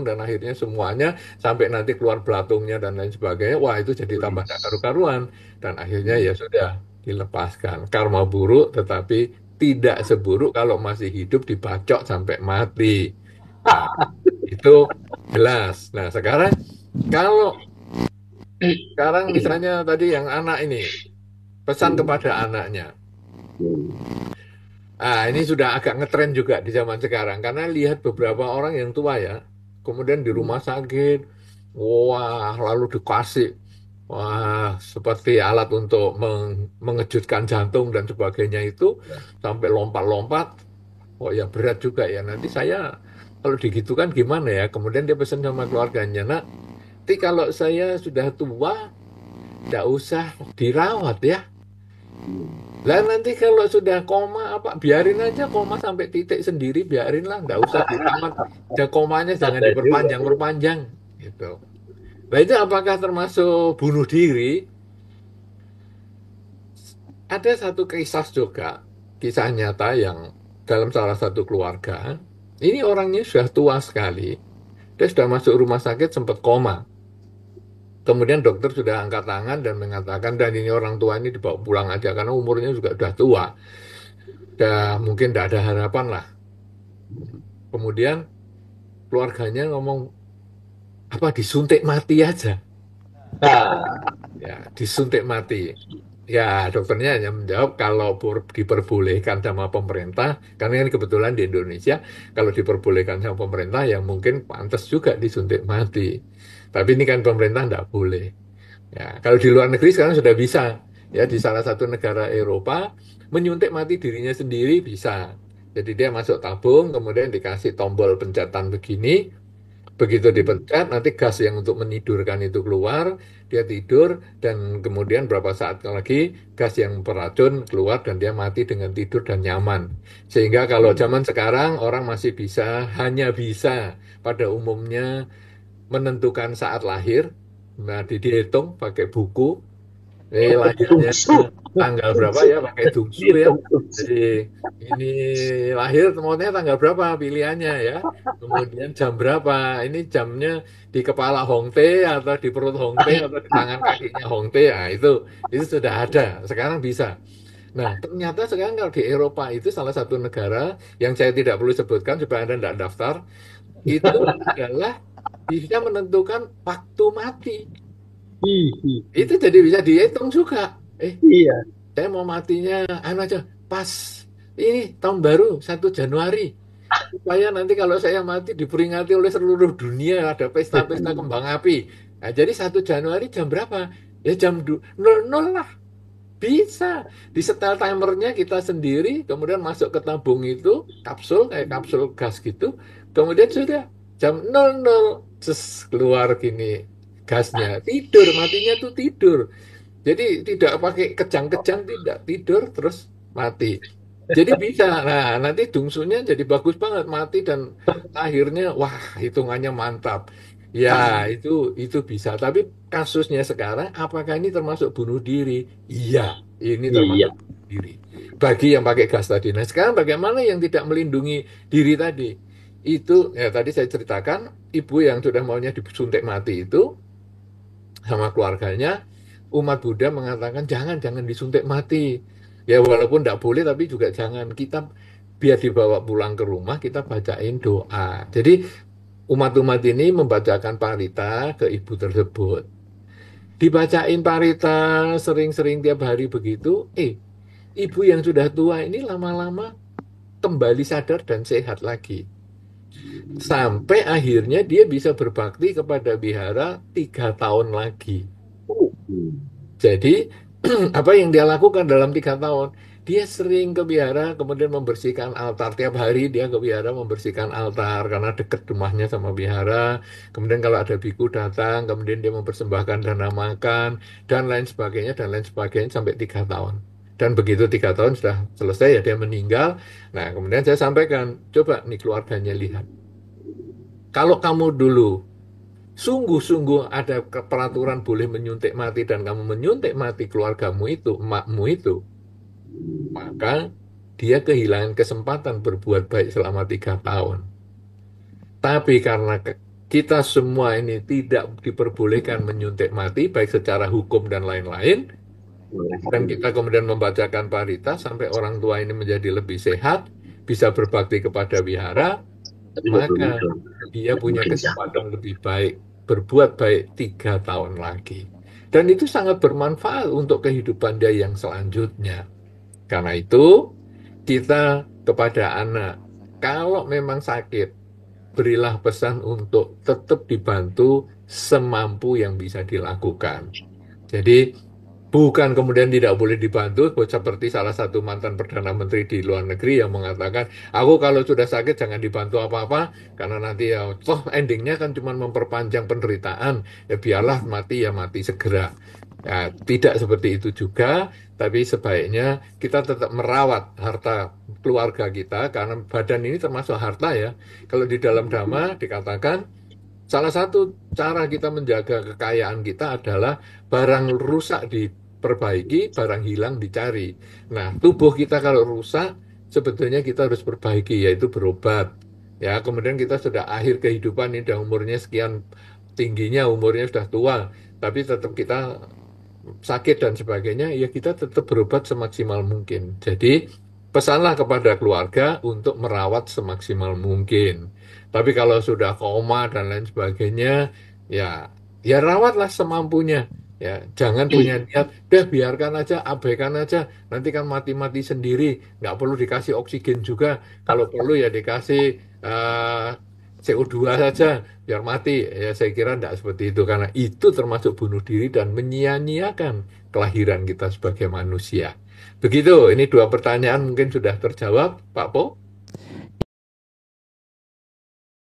dan akhirnya semuanya sampai nanti keluar belatungnya dan lain sebagainya. Wah, itu jadi tambah tak karu-karuan dan akhirnya ya sudah dilepaskan. Karma buruk tetapi tidak seburuk kalau masih hidup dibacok sampai mati. Nah, itu jelas. Nah, kalau sekarang misalnya tadi yang anak ini pesan kepada anaknya. Ah, ini sudah agak ngetren juga di zaman sekarang karena lihat beberapa orang yang tua ya, kemudian di rumah sakit, wah, lalu dikasih, wah, seperti alat untuk mengejutkan jantung dan sebagainya itu sampai lompat-lompat, oh ya berat juga ya. Nanti saya kalau digitukan gimana ya? Kemudian dia pesan sama keluarganya, nak, nanti kalau saya sudah tua, tidak usah dirawat ya. Lah nanti kalau sudah koma apa biarin aja koma sampai titik sendiri biarin lah nggak usah dirawat. Ya komanya jangan Ada juga. diperpanjang gitu. Nah itu apakah termasuk bunuh diri? Ada satu kisah juga kisah nyata yang dalam salah satu keluarga ini orangnya sudah tua sekali. Dia sudah masuk rumah sakit sempat koma. Kemudian dokter sudah angkat tangan dan mengatakan dan ini orang tua ini dibawa pulang aja karena umurnya juga sudah tua. Udah mungkin tidak ada harapan lah. Kemudian keluarganya ngomong, apa disuntik mati aja? Nah, Ya, disuntik mati. Ya, dokternya hanya menjawab kalau diperbolehkan sama pemerintah, karena ini kebetulan di Indonesia, kalau diperbolehkan sama pemerintah, ya mungkin pantas juga disuntik mati. Tapi ini kan pemerintah tidak boleh. Ya, kalau di luar negeri sekarang sudah bisa. Ya, di salah satu negara Eropa, menyuntik mati dirinya sendiri bisa. Jadi dia masuk tabung, kemudian dikasih tombol pencatan begini, begitu dipencet, nanti gas yang untuk menidurkan itu keluar, dia tidur, dan kemudian berapa saat lagi gas yang beracun keluar dan dia mati dengan tidur dan nyaman. Sehingga kalau zaman sekarang orang masih bisa, hanya bisa pada umumnya menentukan saat lahir, nah dihitung pakai buku, lahirnya tungsu. tanggal berapa ya pakai dungsu ya. Hitung tungsu. Jadi ini lahir maunya tanggal berapa pilihannya ya. Kemudian jam berapa? Ini jamnya di kepala Hongte atau di perut Hongte atau di tangan kakinya Hongte. Nah, itu sudah ada. Sekarang bisa. Nah, ternyata sekarang kalau di Eropa itu salah satu negara yang saya tidak perlu sebutkan supaya Anda tidak daftar, itu adalah bisa menentukan waktu mati. Itu jadi bisa dihitung juga. Iya. Saya mau matinya anu aja pas ini tahun baru 1 Januari supaya nanti kalau saya mati diperingati oleh seluruh dunia ada pesta-pesta kembang api. Nah, jadi 1 Januari jam berapa? Ya jam 00 lah. Bisa. Disetel timernya kita sendiri, kemudian masuk ke tabung itu, kapsul kayak kapsul gas gitu. Kemudian sudah jam 00 keluar gini gasnya. Tidur, matinya tuh tidur. Jadi tidak pakai kejang-kejang, tidak tidur terus mati. Jadi bisa. Nah, nanti dungsunya jadi bagus banget mati dan akhirnya wah hitungannya mantap. Ya, itu itu bisa. Tapi kasusnya sekarang apakah ini termasuk bunuh diri? Iya, ini Iya. termasuk bunuh diri. Bagi yang pakai gas tadi. Nah, sekarang bagaimana yang tidak melindungi diri tadi? Itu ya tadi saya ceritakan ibu yang sudah maunya disuntik mati itu sama keluarganya, umat Buddha mengatakan jangan disuntik mati. Ya walaupun tidak boleh tapi juga jangan, kita biar dibawa pulang ke rumah kita bacain doa. Jadi umat-umat ini membacakan parita ke ibu tersebut. Dibacain parita sering-sering tiap hari begitu, ibu yang sudah tua ini lama-lama kembali sadar dan sehat lagi. Sampai akhirnya dia bisa berbakti kepada wihara 3 tahun lagi. Jadi apa yang dia lakukan dalam 3 tahun? Dia sering ke wihara, kemudian membersihkan altar. Tiap hari dia ke wihara membersihkan altar karena dekat rumahnya sama wihara. Kemudian kalau ada biku datang, kemudian dia mempersembahkan dana makan dan lain sebagainya sampai 3 tahun. Dan begitu 3 tahun sudah selesai ya dia meninggal. Nah kemudian saya sampaikan, coba nih keluarganya lihat. Kalau kamu dulu sungguh-sungguh ada peraturan boleh menyuntik mati dan kamu menyuntik mati keluargamu itu, emakmu itu, maka dia kehilangan kesempatan berbuat baik selama 3 tahun. Tapi karena kita semua ini tidak diperbolehkan menyuntik mati, baik secara hukum dan lain-lain, dan kita kemudian membacakan parita sampai orang tua ini menjadi lebih sehat, bisa berbakti kepada wihara, maka dia punya kesempatan lebih baik, berbuat baik 3 tahun lagi. Dan itu sangat bermanfaat untuk kehidupan dia yang selanjutnya. Karena itu, kita kepada anak, kalau memang sakit, berilah pesan untuk tetap dibantu semampu yang bisa dilakukan. Jadi, bukan kemudian tidak boleh dibantu, seperti salah satu mantan Perdana Menteri di luar negeri yang mengatakan, aku kalau sudah sakit jangan dibantu apa-apa, karena nanti ya, toh endingnya kan cuma memperpanjang penderitaan, ya biarlah mati ya mati segera. Ya, tidak seperti itu juga, tapi sebaiknya kita tetap merawat harta keluarga kita, karena badan ini termasuk harta ya. Kalau di dalam Dhamma dikatakan, salah satu cara kita menjaga kekayaan kita adalah barang rusak diperbaiki, barang hilang dicari. Nah, tubuh kita kalau rusak, sebetulnya kita harus perbaiki, yaitu berobat. Ya, kemudian kita sudah akhir kehidupan ini, sudah umurnya sekian tingginya, umurnya sudah tua, tapi tetap kita sakit dan sebagainya, ya kita tetap berobat semaksimal mungkin. Jadi, pesanlah kepada keluarga untuk merawat semaksimal mungkin. Tapi kalau sudah koma dan lain sebagainya, ya ya rawatlah semampunya. Ya, jangan punya niat, dah biarkan aja, abaikan aja, nanti kan mati-mati sendiri, nggak perlu dikasih oksigen juga, kalau perlu ya dikasih CO2 saja, biar mati. Ya saya kira tidak seperti itu, karena itu termasuk bunuh diri dan menyia-nyiakan kelahiran kita sebagai manusia. Begitu, ini 2 pertanyaan mungkin sudah terjawab, Pak Po.